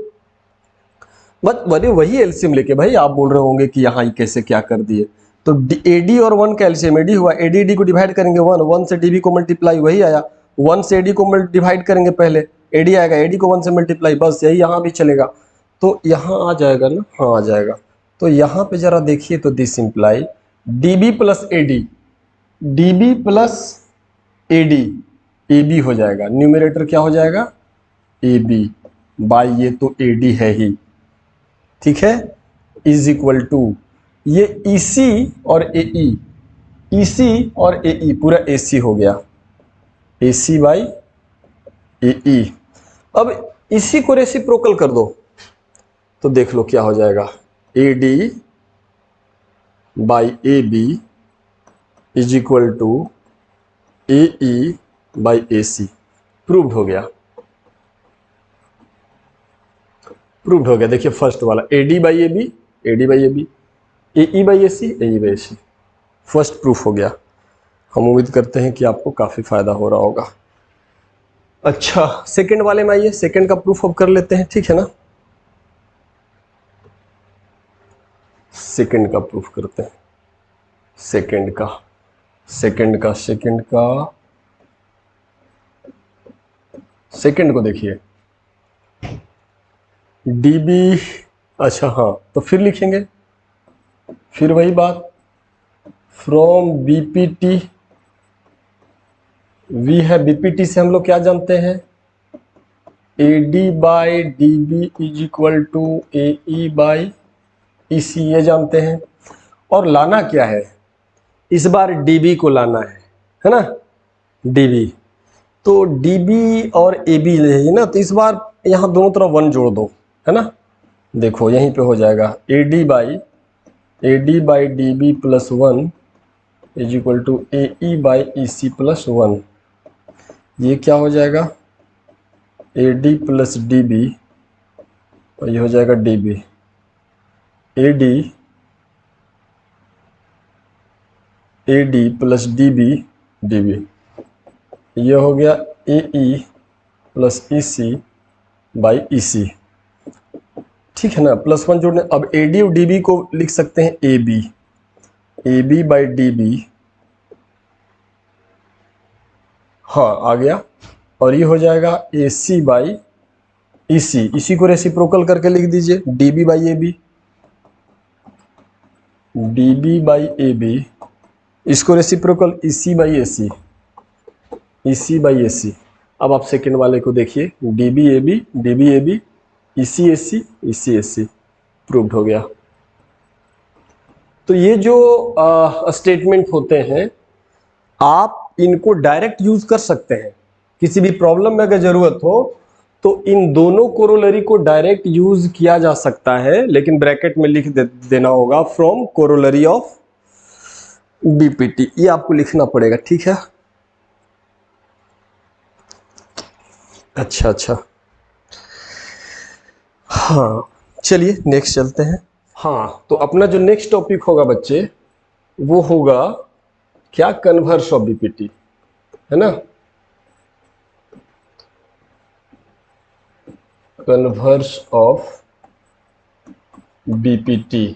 बस वही एलसीएम लेके भाई आप बोल रहे होंगे कि यहाँ कैसे क्या कर दिए। तो AD और 1 का एलसीएम AD हुआ, AD को डिवाइड करेंगे 1 से DB को मल्टीप्लाई, वही आया। 1 से AD को डिवाइड करेंगे, पहले AD आएगा, AD को 1 से मल्टीप्लाई, बस यही यहाँ भी चलेगा। तो यहाँ आ जाएगा ना, हाँ आ जाएगा। तो यहाँ पे जरा देखिए, तो this imply DB plus AD, DB plus AD, AB हो जाएगा, न्यूमरेटर क्या हो जाएगा, AB बाई ये तो AD है ही, ठीक है, इज इक्वल टू ये EC और AE, EC और AE पूरा AC हो गया, AC बाई AE। अब इसी को रेसिप्रोकल कर दो तो देख लो क्या हो जाएगा, AD by AB is equal to AE by AC। Proved हो गया, प्रूव्ड हो गया। देखिए फर्स्ट वाला AD by AB, AD by AB, AE by AC, AE by AC, first proof हो गया। हम उम्मीद करते हैं कि आपको काफ़ी फायदा हो रहा होगा। अच्छा सेकंड वाले में आइए, सेकंड का प्रूफ अब कर लेते हैं, ठीक है ना। सेकंड का प्रूफ करते हैं, सेकंड का सेकंड को देखिए, DB, अच्छा हाँ, तो फिर लिखेंगे, फिर वही बात, फ्रॉम BPT वी है, BPT से हम लोग क्या जानते हैं, AD by DB is equal to AE by EC, ये जानते हैं। और लाना क्या है, इस बार DB को लाना है ना, DB। तो DB और AB ले ना, तो इस बार यहाँ दोनों तरफ 1 जोड़ दो, है ना। देखो यहीं पे हो जाएगा AD by DB plus 1 is equal to AE by EC plus 1। ये क्या हो जाएगा, AD प्लस DB और ये हो जाएगा DB। AD प्लस DB, ये हो गया AE plus EC by EC, ठीक है ना। प्लस 1 जोड़ने, अब AD और DB को लिख सकते हैं AB बाई DB, हाँ आ गया। और ये हो जाएगा AC बाई EC, इसी को रेसिप्रोकल करके लिख दीजिए DB बाई AB, इसको रेसिप्रोकल EC बाई AC। अब आप सेकेंड वाले को देखिए, DB AB EC AC proved हो गया। तो ये जो स्टेटमेंट होते हैं आप इनको डायरेक्ट यूज कर सकते हैं, किसी भी प्रॉब्लम में अगर जरूरत हो तो इन दोनों कोरोलरी को डायरेक्ट यूज किया जा सकता है, लेकिन ब्रैकेट में लिख देना होगा फ्रॉम कोरोलरी ऑफ BPT, ये आपको लिखना पड़ेगा, ठीक है। अच्छा, हाँ चलिए नेक्स्ट चलते हैं। हाँ तो अपना जो नेक्स्ट टॉपिक होगा बच्चे, वो होगा क्या, कन्वर्स ऑफ BPT, है ना। Converse of BPT,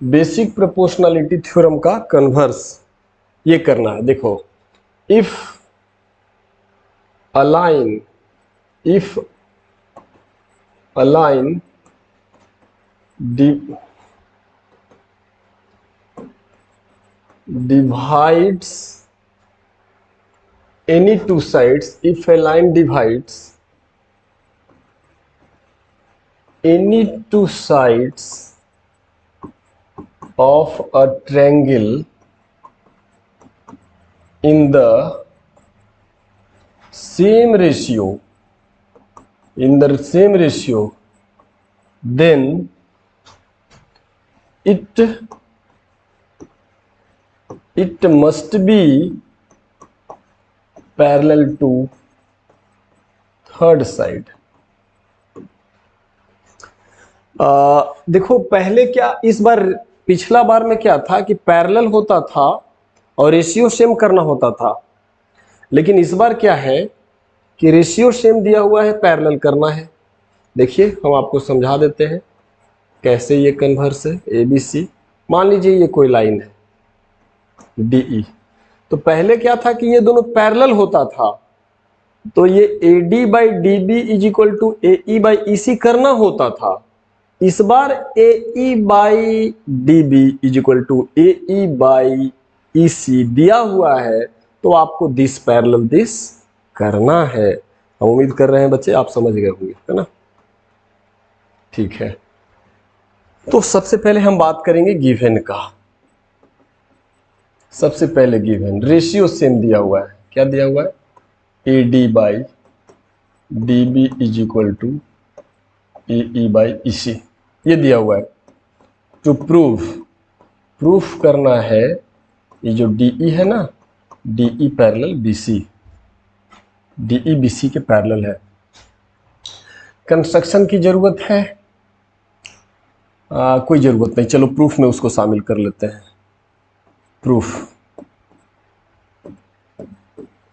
basic proportionality theorem का कन्वर्स ये करना है। देखो, if align divides any two sides, if a line divides any two sides of a triangle in the same ratio, then it must be parallel to third side। देखो पहले क्या, इस बार पिछला बार में क्या था कि पैरेलल होता था और रेशियो सेम करना होता था, लेकिन इस बार क्या है कि रेशियो सेम दिया हुआ है, पैरेलल करना है। देखिए हम आपको समझा देते हैं कैसे ये कन्वर्स है। ABC, मान लीजिए ये कोई लाइन है DE, तो पहले क्या था कि ये दोनों पैरेलल होता था, तो ये AD by DB is equal to AE by EC करना होता था। इस बार AE by DB is equal to AE by EC दिया हुआ है, तो आपको दिस पैरेलल दिस करना है। हम उम्मीद कर रहे हैं बच्चे आप समझ गए होंगे, है ना, ठीक है। तो सबसे पहले हम बात करेंगे गिवन का। सबसे पहले गिवन रेशियो सेम दिया हुआ है, क्या दिया हुआ है, AD by DB is equal to AE by EC, ये दिया हुआ है। जो प्रूफ करना है, ये जो DE है ना, DE parallel BC, DE BC के पैरेलल है। कंस्ट्रक्शन की जरूरत है, कोई जरूरत नहीं, चलो प्रूफ में उसको शामिल कर लेते हैं। प्रूफ,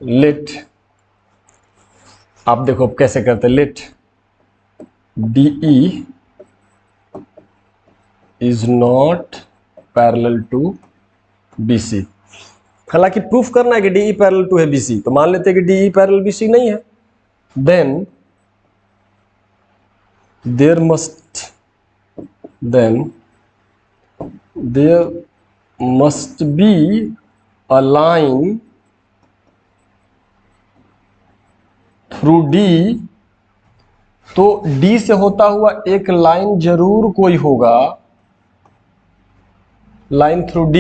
लेट, आप देखो कैसे करते हैं, let DE is not parallel to BC। हालांकि प्रूफ करना है कि DE पैरेलल टू है BC, तो मान लेते हैं कि DE पैरेलल BC नहीं है, then there must be a line through D, तो D से होता हुआ एक लाइन जरूर कोई होगा, लाइन थ्रू D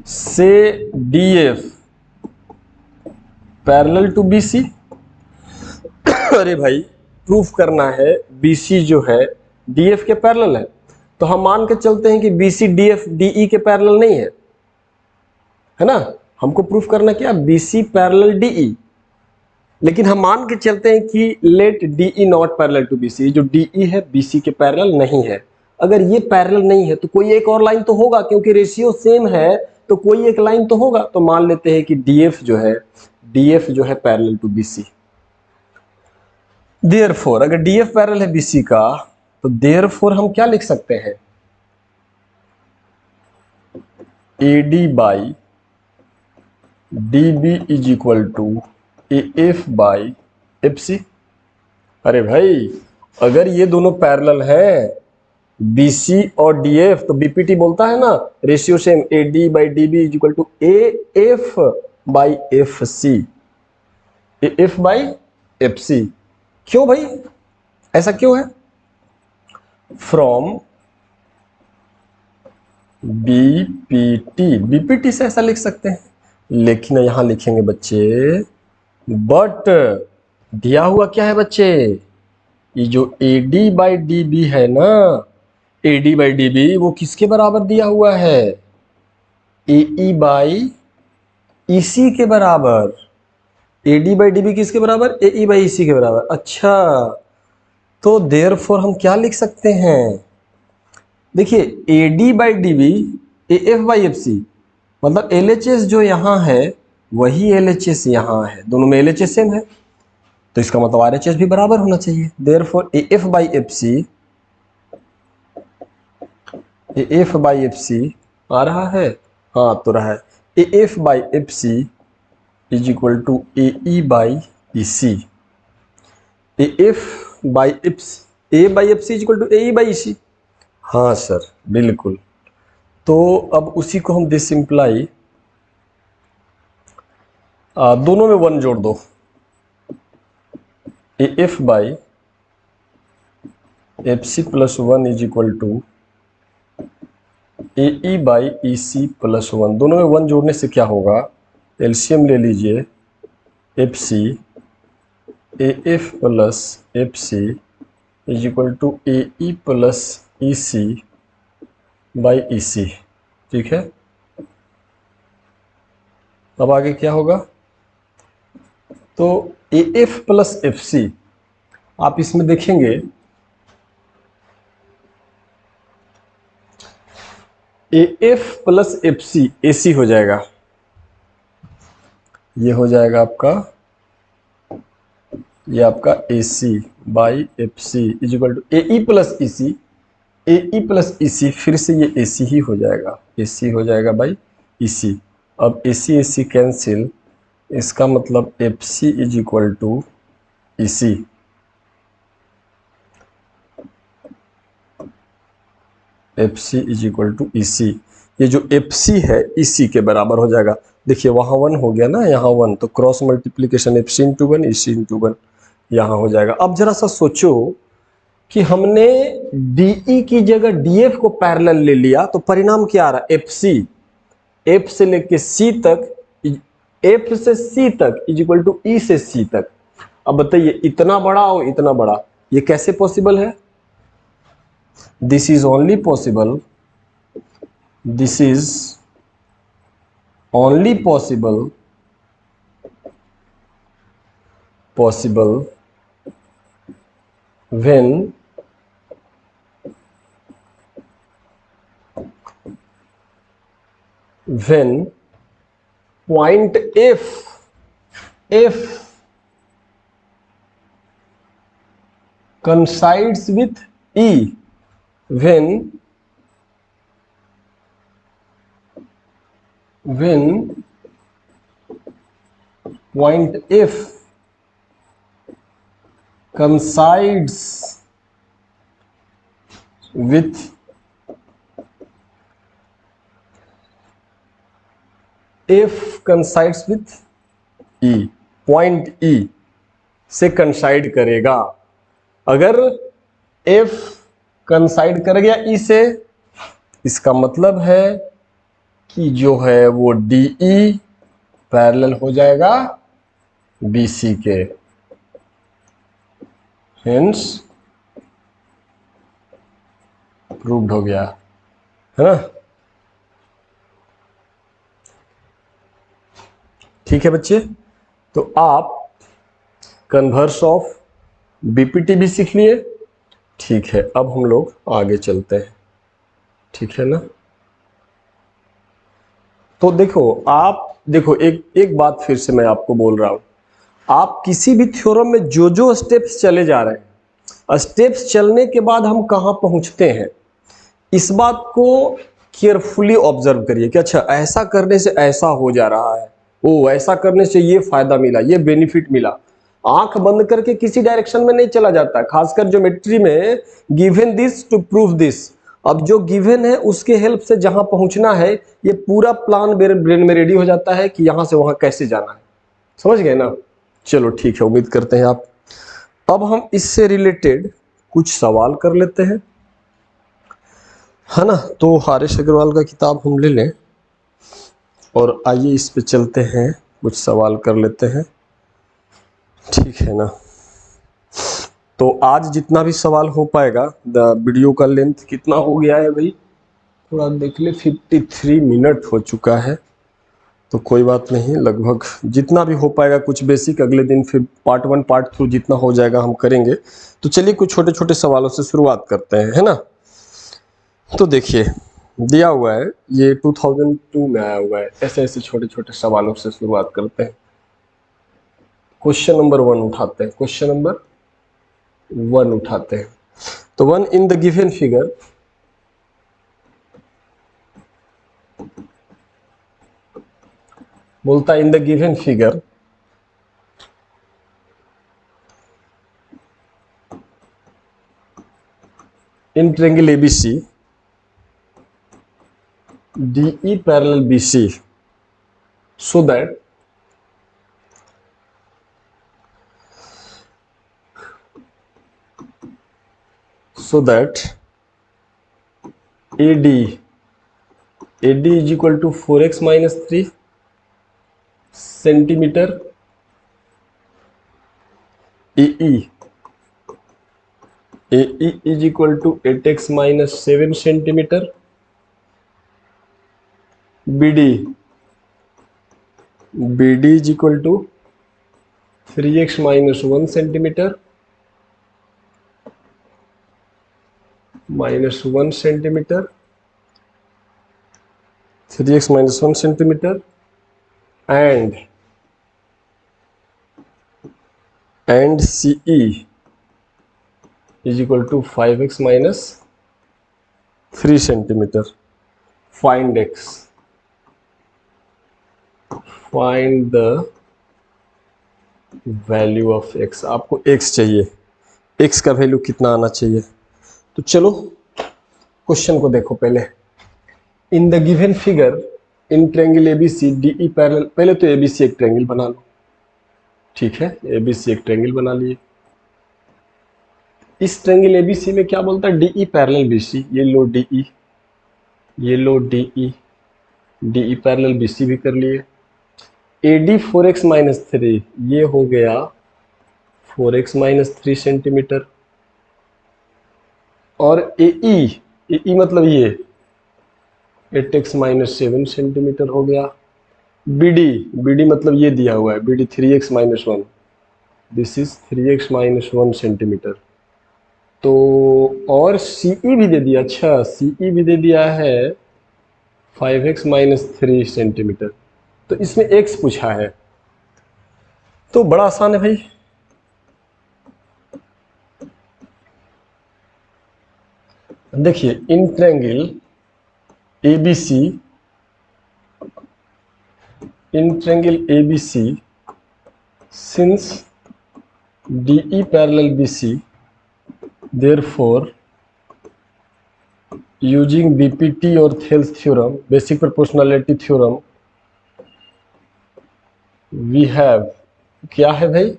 से DF पैरेलल टू BC। अरे भाई प्रूफ करना है BC जो है DF के पैरेलल है, तो हम मान के चलते हैं कि BC DF DE के पैरेलल नहीं है ना। हमको प्रूफ करना क्या, BC पैरेलल DE, लेकिन हम मान के चलते हैं कि let DE not parallel to BC, जो DE है BC के पैरेलल नहीं है। अगर ये पैरेलल नहीं है तो कोई एक और लाइन तो होगा, क्योंकि रेशियो सेम है तो कोई एक लाइन तो होगा। तो मान लेते हैं कि DF जो है पैरेलल टू BC। देयरफॉर अगर DF पैरेलल है BC का, तो देयरफॉर हम क्या लिख सकते हैं, AD by DB is equal to AF by FC। अरे भाई अगर ये दोनों पैरेलल हैं BC और DF, तो BPT बोलता है ना ratio same, AD by DB is equal to AF by FC, AF by FC। क्यों भाई, ऐसा क्यों है, फ्रॉम BPT से ऐसा लिख सकते हैं, लेकिन यहां लिखेंगे बच्चे बट दिया हुआ क्या है बच्चे, ये जो AD बाई DB है ना, AD बाई DB वो किसके बराबर दिया हुआ है, AE बाई EC के बराबर। AD बाई DB किसके बराबर, AE बाई EC के बराबर। अच्छा, तो देयरफॉर हम क्या लिख सकते हैं, देखिए AD by DB AF by FC, मतलब LHS जो यहाँ है वही LHS यहाँ है, दोनों में LHS सेम है, तो इसका मतलब RHS भी बराबर होना चाहिए। देयरफॉर AF बाई FC आ रहा है, हाँ तो रहा है, AF by FC is equal to AE by EC, AF by FC A by FC is equal to AE by EC। हाँ सर बिल्कुल, तो अब उसी को हम डिसिंप्लाई, दोनों में 1 जोड़ दो, AF by FC plus 1 is equal to AE by EC plus 1, दोनों में 1 जोड़ने से क्या होगा, एलसीएम ले लीजिए, FC AF plus FC is equal to AE plus EC by EC, ठीक है। अब आगे क्या होगा, तो AF प्लस FC आप इसमें देखेंगे AF प्लस FC AC हो जाएगा, ये हो जाएगा आपका, ये आपका AC by FC is equal to AE plus EC, AE plus EC फिर से ये AC ही हो जाएगा, AC हो जाएगा बाई EC। अब AC कैंसिल, इसका मतलब FC is equal to EC, FC is equal to EC। ये जो FC है EC के बराबर हो जाएगा, देखिए वहाँ 1 हो गया ना, यहाँ 1, तो cross multiplication FC into 1 EC into 1 यहाँ हो जाएगा। अब जरा सा सोचो कि हमने DE की जगह DF को पैरेलल ले लिया, तो परिणाम क्या आ रहा है, FC, F से लेके C तक, F से C तक इज इक्वल टू E से C तक। अब बताइए इतना बड़ा और इतना बड़ा, ये कैसे पॉसिबल है, this is only possible, this is only possible when point F coincides with E, when point F coincides with E, point E से कंसाइड करेगा। अगर F कंसाइड कर गया E से, इसका मतलब है कि जो है वो DE पैरेलल हो जाएगा BC के। हेंस प्रूव्ड हो गया, है ना। ठीक है बच्चे, तो आप कन्वर्स ऑफ बीपीटी भी सीख लिए। ठीक है, अब हम लोग आगे चलते हैं, ठीक है ना। तो देखो, आप देखो, एक बात फिर से मैं आपको बोल रहा हूं, आप किसी भी थ्योरम में जो जो स्टेप्स चले जा रहे हैं, स्टेप्स चलने के बाद हम कहां पहुंचते हैं, इस बात को केयरफुली ऑब्जर्व करिए कि अच्छा ऐसा करने से ऐसा हो जा रहा है, ओ ऐसा करने से ये फायदा मिला, ये बेनिफिट मिला। आंख बंद करके किसी डायरेक्शन में नहीं चला जाता, खासकर ज्योमेट्री में given this to prove this. अब जो गिवन है उसके हेल्प से जहां पहुंचना है, ये पूरा प्लान ब्रेन में रेडी हो जाता है कि यहां से वहां कैसे जाना है। समझ गए ना। चलो ठीक है, उम्मीद करते हैं आप। अब हम इससे रिलेटेड कुछ सवाल कर लेते हैं, है ना। तो हारिस अग्रवाल का किताब हम ले लें और आइए इस पे चलते हैं, कुछ सवाल कर लेते हैं, ठीक है ना। तो आज जितना भी सवाल हो पाएगा, वीडियो का लेंथ कितना हो गया है भाई, थोड़ा देख ले, 53 मिनट हो चुका है। तो कोई बात नहीं, लगभग जितना भी हो पाएगा कुछ बेसिक, अगले दिन फिर पार्ट 1 पार्ट 2 जितना हो जाएगा हम करेंगे। तो चलिए कुछ छोटे छोटे सवालों से शुरुआत करते हैं, है ना। तो देखिए दिया हुआ है, ये 2002 में आया हुआ है, ऐसे ऐसे छोटे छोटे सवालों से शुरुआत करते हैं। क्वेश्चन नंबर 1 उठाते हैं, क्वेश्चन नंबर 1 उठाते हैं। तो 1 इन द गिवन फिगर, बोलता है in the given figure in triangle ABC DE parallel BC so that AD is equal to 4x minus 3 centimeter, AE is equal to 8x minus 7 centimeter, BD is equal to 3x minus 1 centimeter, minus 1 centimeter, 3x minus 1 centimeter, and CE is equal to 5x minus 3 centimeter. Find x. Find the value of x. आपको x चाहिए, x का value कितना आना चाहिए। तो चलो question को देखो पहले। In the given figure in triangle ABC DE parallel, पहले तो एबीसी एक ट्रायंगल बना लो, ठीक है, एबीसी एक ट्रायंगल बना लिए। इस ट्रायंगल एबीसी में क्या बोलता है, DE पैरेलल BC, ये लो DE, ये लो DE पैरेलल BC भी कर लिए। AD 4x माइनस 3, ये हो गया 4x माइनस 3 सेंटीमीटर, और AE मतलब ये 8x माइनस 7 सेंटीमीटर हो गया। BD मतलब ये दिया हुआ है, BD 3x minus 1, this is 3x minus 1 centimetre. तो और CE भी दे दिया, अच्छा CE भी दे दिया है 5x माइनस 3 सेंटीमीटर। तो इसमें x पूछा है, तो बड़ा आसान है भाई। देखिए in triangle ABC, in triangle ABC since DE parallel BC, therefore using BPT और Thales theorem, basic proportionality theorem, we have, क्या है भाई,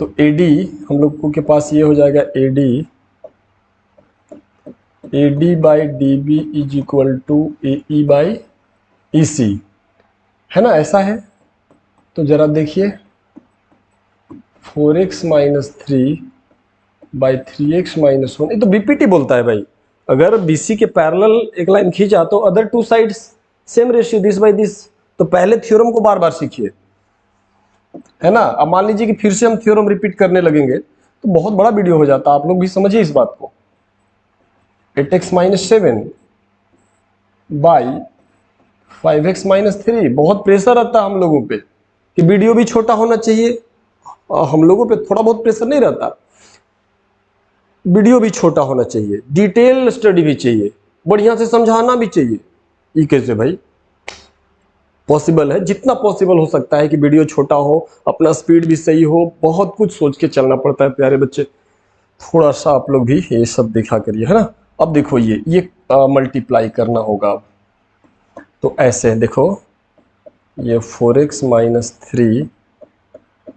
तो AD हम लोग को के पास ये हो जाएगा, AD by DB is equal to AE by EC, है ना, ऐसा है। तो जरा देखिए 4x minus 3 by 3x minus 1, ये तो बीपीटी बोलता है भाई। अगर बीसी के पैरेलल एक लाइन खींचा तो other two sides same ratio this by this. तो पहले थ्योरम को बार बार सीखिए, है ना। अब मान लीजिए कि फिर से हम थ्योरम रिपीट करने लगेंगे तो बहुत बड़ा वीडियो हो जाता। आप लोग भी समझिए इस बात को। 8x minus 7 by 5x minus 3, बहुत प्रेशर रहता है हम लोगों पे कि वीडियो भी छोटा होना चाहिए। हम लोगों पे थोड़ा बहुत प्रेशर नहीं रहता, वीडियो भी छोटा होना चाहिए, डिटेल स्टडी भी चाहिए, बढ़िया से समझाना भी चाहिए। ये कैसे भाई पॉसिबल है? जितना पॉसिबल हो सकता है कि वीडियो छोटा हो, अपना स्पीड भी सही हो, बहुत कुछ सोच के चलना पड़ता है प्यारे बच्चे। थोड़ा सा आप लोग भी ये सब देखा करिए, है ना। अब देखो ये मल्टीप्लाई करना होगा, तो ऐसे देखो, ये 4x minus 3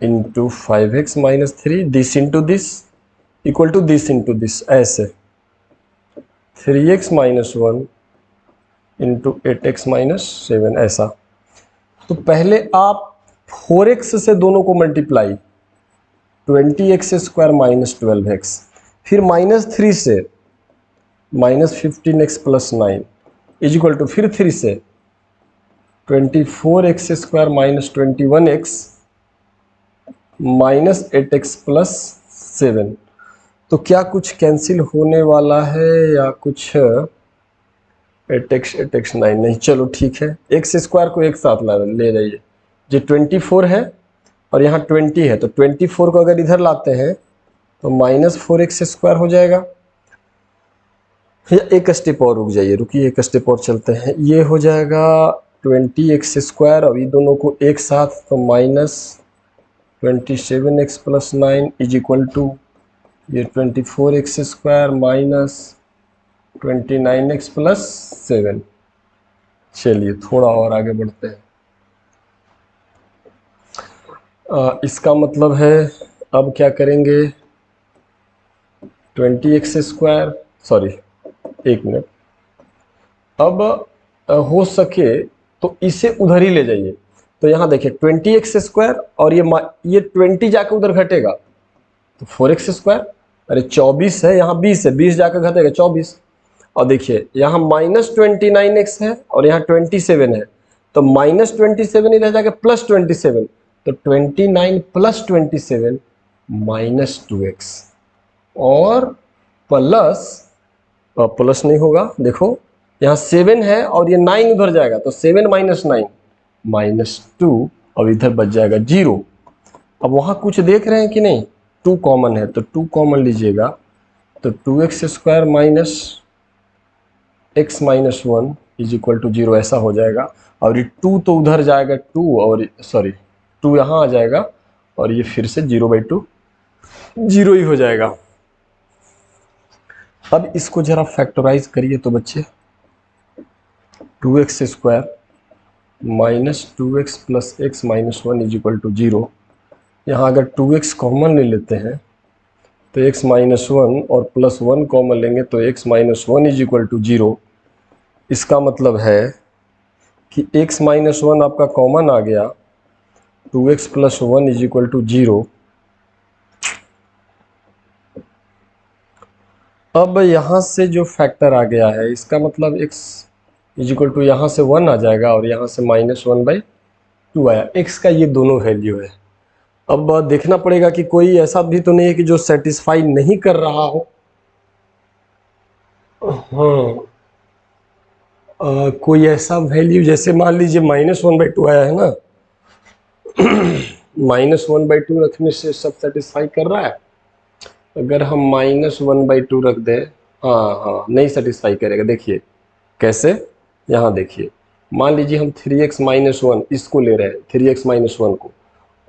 into 5x minus 3, this into this equal to this into this, ऐसे 3x minus 1 into 8x minus 7, ऐसा। तो पहले आप 4x से दोनों को multiply, 20x square minus 12x, फिर माइनस 3 से minus 15x plus 9 is equal to फिर 3 से 24x square minus 21x minus 8x plus 7। तो क्या कुछ कैंसिल होने वाला है या कुछ? 8x 9 नहीं, चलो ठीक है। एक्स स्क्वायर को एक साथ ले जाइए, जो 24 है और यहाँ 20 है, तो 24 को अगर इधर लाते हैं तो माइनस 4x स्क्वायर हो जाएगा। या एक स्टेप और रुक जाइए, रुकिए एक स्टेप और चलते हैं। ये हो जाएगा 20x स्क्वायर, और ये दोनों को एक साथ तो minus 27x plus 9 is equal to ये 24x square minus 29x plus 7। चलिए थोड़ा और आगे बढ़ते हैं। इसका मतलब है अब क्या करेंगे, 20x स्क्वायर, सॉरी एक मिनट, अब हो सके तो इसे उधर ही ले जाइए। तो यहाँ देखिए 20x स्क्वायर और ये 20 जाकर उधर घटेगा तो 4x स्क्वायर, अरे 24 है यहाँ 20 है, 20 जाकर घटेगा 24। और देखिए यहाँ माइनस 29x है और यहाँ 27 है, तो माइनस 27 इधर जाके प्लस 27, तो 29 प्लस 27 माइनस 2x, और प्लस प्लस नहीं होगा, देखो यहाँ 7 है और ये 9 उधर जाएगा, तो 7 माइनस 9 माइनस 2, और इधर बच जाएगा 0। अब वहाँ कुछ देख रहे हैं कि नहीं, 2 कॉमन है तो 2 कॉमन लीजिएगा, तो 2x square minus x minus 1 is equal to 0, ऐसा हो जाएगा। और ये 2 तो उधर जाएगा 2, और सॉरी 2 यहाँ आ जाएगा, और ये फिर से 0/2 0 ही हो जाएगा। अब इसको जरा फैक्टराइज करिए तो बच्चे, 2x square minus 2x plus x minus 1 is equal to 0। यहाँ अगर 2x कॉमन ले लेते हैं तो x माइनस 1 और प्लस 1 कॉमन लेंगे तो x minus 1 is equal to 0। इसका मतलब है कि x माइनस 1 आपका कॉमन आ गया, 2x plus 1 is equal to 0। अब यहाँ से जो फैक्टर आ गया है इसका मतलब x इज इक्वल टू यहाँ से 1 आ जाएगा और यहाँ से माइनस 1/2 आया। x का ये दोनों वैल्यू है। अब देखना पड़ेगा कि कोई ऐसा भी तो नहीं है कि जो सेटिस्फाई नहीं कर रहा हो। हाँ, कोई ऐसा वैल्यू जैसे मान लीजिए -1/2 आया है ना, -1/2 रखने से सब सेटिस्फाई कर रहा है। अगर हम -1/2 रख दें, हाँ हाँ नहीं सेटिस्फाई करेगा। देखिए कैसे, यहाँ देखिए, मान लीजिए हम 3x माइनस 1 इसको ले रहे हैं, 3x माइनस 1 को,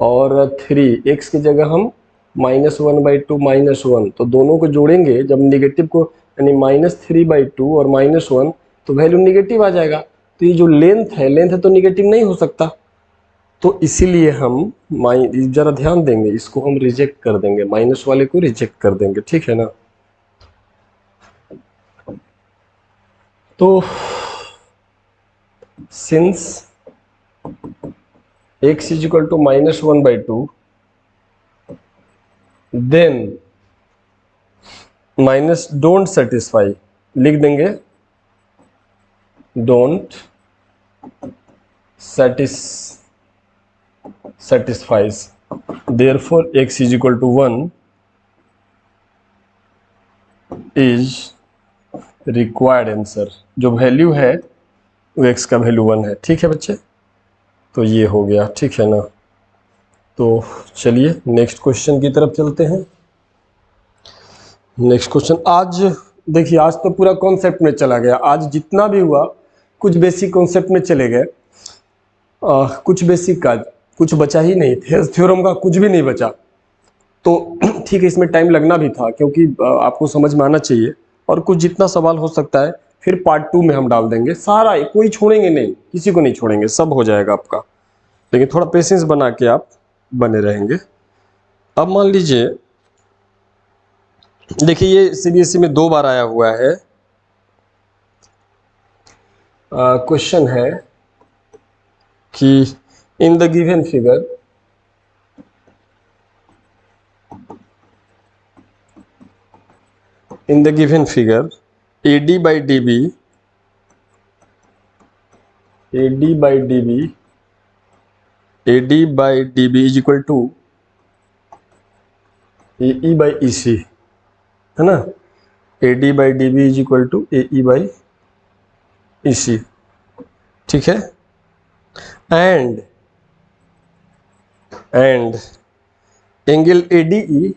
और 3x की जगह हम -1/2 माइनस 1, तो दोनों को जोड़ेंगे जब निगेटिव को, यानी -3/2 और -1, तो वैल्यू निगेटिव आ जाएगा। तो ये जो लेंथ है तो निगेटिव नहीं हो सकता, तो इसीलिए हम जरा ध्यान देंगे, इसको हम रिजेक्ट कर देंगे, माइनस वाले को रिजेक्ट कर देंगे, ठीक है ना। तो since x is equal to -1/2, then minus don't satisfy, लिख देंगे don't satisfies, therefore x is equal to 1 is required answer। जो वैल्यू है वो x का वैल्यू 1 है। ठीक है बच्चे, तो ये हो गया, ठीक है ना। तो चलिए नेक्स्ट क्वेश्चन की तरफ चलते हैं। नेक्स्ट क्वेश्चन, आज देखिए आज तो पूरा कॉन्सेप्ट में चला गया, आज जितना भी हुआ कुछ बेसिक कॉन्सेप्ट में चले गए, कुछ बेसिक का कुछ बचा ही नहीं, थेल्स थ्योरम का कुछ भी नहीं बचा। तो ठीक है, इसमें टाइम लगना भी था क्योंकि आपको समझ में आना चाहिए, और कुछ जितना सवाल हो सकता है फिर पार्ट 2 में हम डाल देंगे, सारा कोई छोड़ेंगे नहीं, किसी को नहीं छोड़ेंगे, सब हो जाएगा आपका, लेकिन थोड़ा पेशेंस बना के आप बने रहेंगे। अब मान लीजिए, देखिए ये सीबीएसई में 2 बार आया हुआ है, क्वेश्चन है कि in the given figure AD by DB is equal to AE by EC, है ना। AD by DB is equal to AE by EC, ठीक है। And angle ADE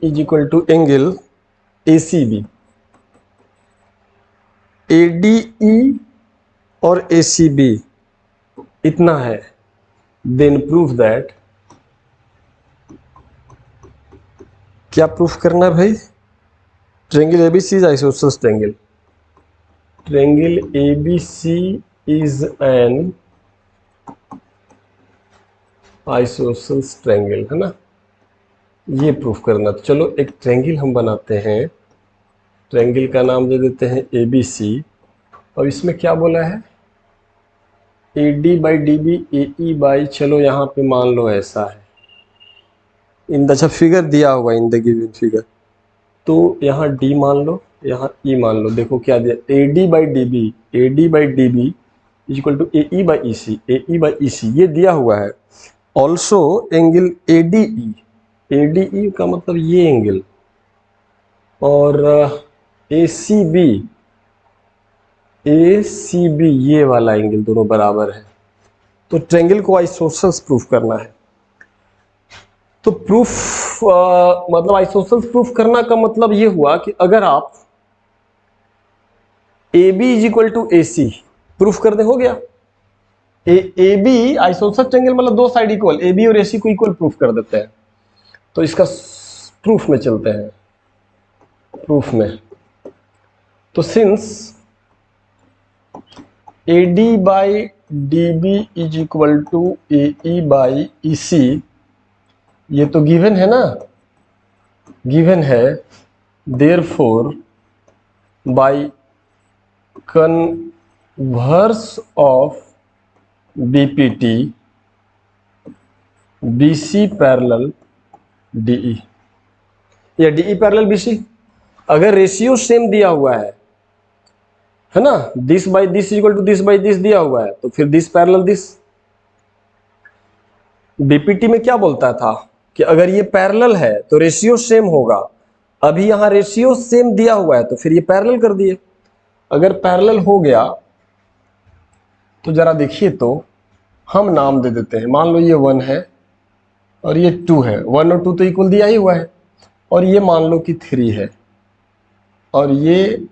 is equal to angle ACB। ADE और ACB इतना है, then proof that, क्या proof करना है भाई, triangle ABC is isosceles triangle, triangle ABC is an isosceles triangle, है ना, ये प्रूफ करना। तो चलो एक ट्रायंगल हम बनाते हैं, ट्रायंगल का नाम दे देते हैं ABC, और इसमें क्या बोला है, AD by DB AE by, चलो यहाँ पे मान लो ऐसा है, इन अच्छा फिगर दिया हुआ इन द गिवन फिगर, तो यहाँ D मान लो, यहाँ E मान लो, देखो क्या दिया, AD by DB is equal to AE by EC, ये दिया हुआ है। ऑल्सो एंगल ADE का मतलब ये एंगल, और ACB ये वाला एंगल दोनों बराबर है, तो ट्रायंगल को आइसोसेलेस प्रूफ करना है। तो प्रूफ मतलब आइसोसेलेस प्रूफ करना का मतलब ये हुआ कि अगर आप AB is equal to AC proof कर दे, हो गया। AB आइसोसेलेस ट्रायंगल मतलब दो साइड इक्वल, AB और AC को इक्वल प्रूफ कर देते हैं। तो इसका प्रूफ में चलते हैं, प्रूफ में। तो since AD by DB is equal to AE by EC, ये तो गिवन है ना, गिवन है, therefore by converse of BPT BC parallel DE, या DE पैरेलल BC, अगर रेशियो सेम दिया हुआ है ना, this by this equal to this by this दिया हुआ है, तो फिर दिस पैरेलल दिस। बीपीटी में क्या बोलता था कि अगर ये पैरेलल है तो रेशियो सेम होगा, अभी यहां रेशियो सेम दिया हुआ है तो फिर ये पैरेलल कर दिए। अगर पैरेलल हो गया तो जरा देखिए, तो हम नाम दे देते हैं, मान लो ये 1 है और ये 2 है, 1 और 2 तो इक्वल दिया ही हुआ है, और ये मान लो कि 3 है, और ये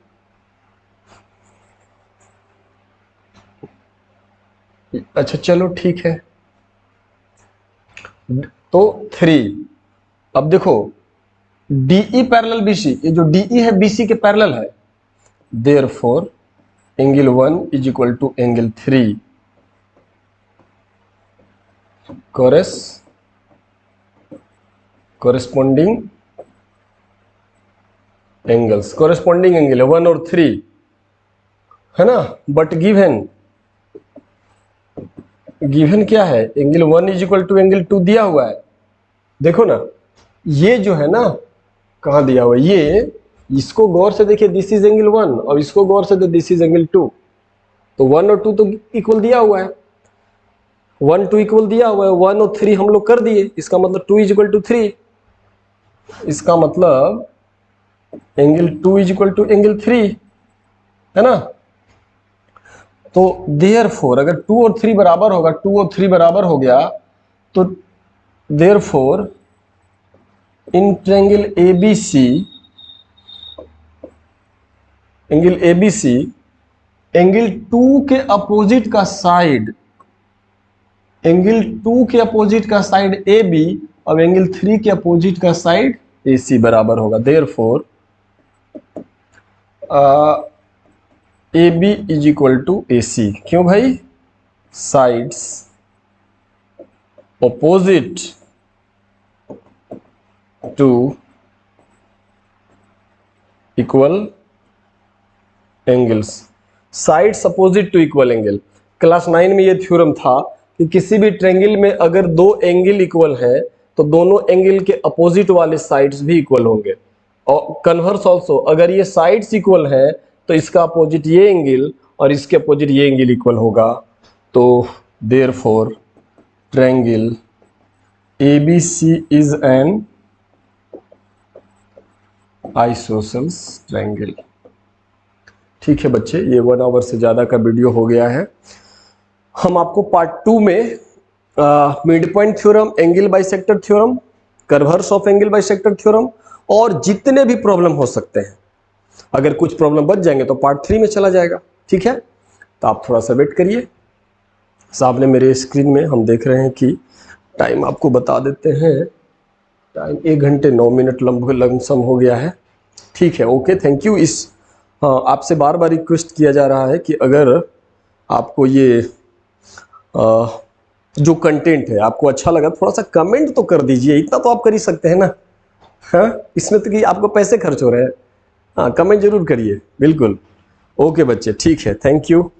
अच्छा चलो ठीक है, तो 3। अब देखो DE पैरेलल BC, ये जो DE है BC के पैरेलल है, therefore angle 1 is equal to angle 3 corresponding angles, corresponding angle है 1 और 3, है ना। बट गिवन क्या है, angle 1 is equal to angle 2 दिया हुआ है, देखो ना, ये जो है ना, कहाँ दिया हुआ है ये, इसको गौर से देखिए, दिस इज एंगल 1 और इसको गौर से दिस इज एंगल 2। तो 1 और 2 तो इक्वल दिया हुआ है, 1 2 इक्वल दिया हुआ है, 1 और 3 हम लोग कर दिए, इसका मतलब 2 इज इक्वल टू 3, इसका मतलब angle 2 is equal to angle 3, है ना। तो देयरफॉर अगर 2 और 3 बराबर होगा, 2 और 3 बराबर हो गया, तो therefore in triangle ABC, angle ABC, angle 2 के अपोजिट का साइड, एंगल 2 के अपोजिट का साइड AB और एंगल 3 के अपोजिट का साइड AC बराबर होगा। Therefore AB is equal to AC। क्यों भाई? Sides opposite to equal angles, sides opposite to equal angle. Class 9 में ये थ्योरम था कि किसी भी ट्रायंगल में अगर दो एंगल इक्वल है तो दोनों एंगल के अपोजिट वाले साइड्स भी इक्वल होंगे, और कन्वर्स ऑल्सो, अगर ये साइड्स इक्वल है तो इसका अपोजिट ये एंगल और इसके अपोजिट ये एंगल इक्वल होगा। तो therefore triangle ABC is an isosceles triangle. ठीक है बच्चे, ये 1 आवर से ज़्यादा का वीडियो हो गया है। हम आपको पार्ट 2 में midpoint theorem, angle bisector theorem, converse of angle bisector theorem और जितने भी प्रॉब्लम हो सकते हैं, अगर कुछ प्रॉब्लम बच जाएंगे तो पार्ट 3 में चला जाएगा। ठीक है, तो आप थोड़ा सा वेट करिए। सामने मेरे स्क्रीन में हम देख रहे हैं कि टाइम आपको बता देते हैं, टाइम 1 घंटे 9 मिनट लमसम हो गया है। ठीक है, ओके, थैंक यू। आपसे बार बार रिक्वेस्ट किया जा रहा है कि अगर आपको ये जो कंटेंट है आपको अच्छा लगा, थोड़ा सा कमेंट तो कर दीजिए, इतना तो आप कर ही सकते हैं ना। हाँ, इसमें तो कि आपको पैसे खर्च हो रहे हैं। हाँ, कमेंट जरूर करिए, बिल्कुल। ओके बच्चे, ठीक है, थैंक यू।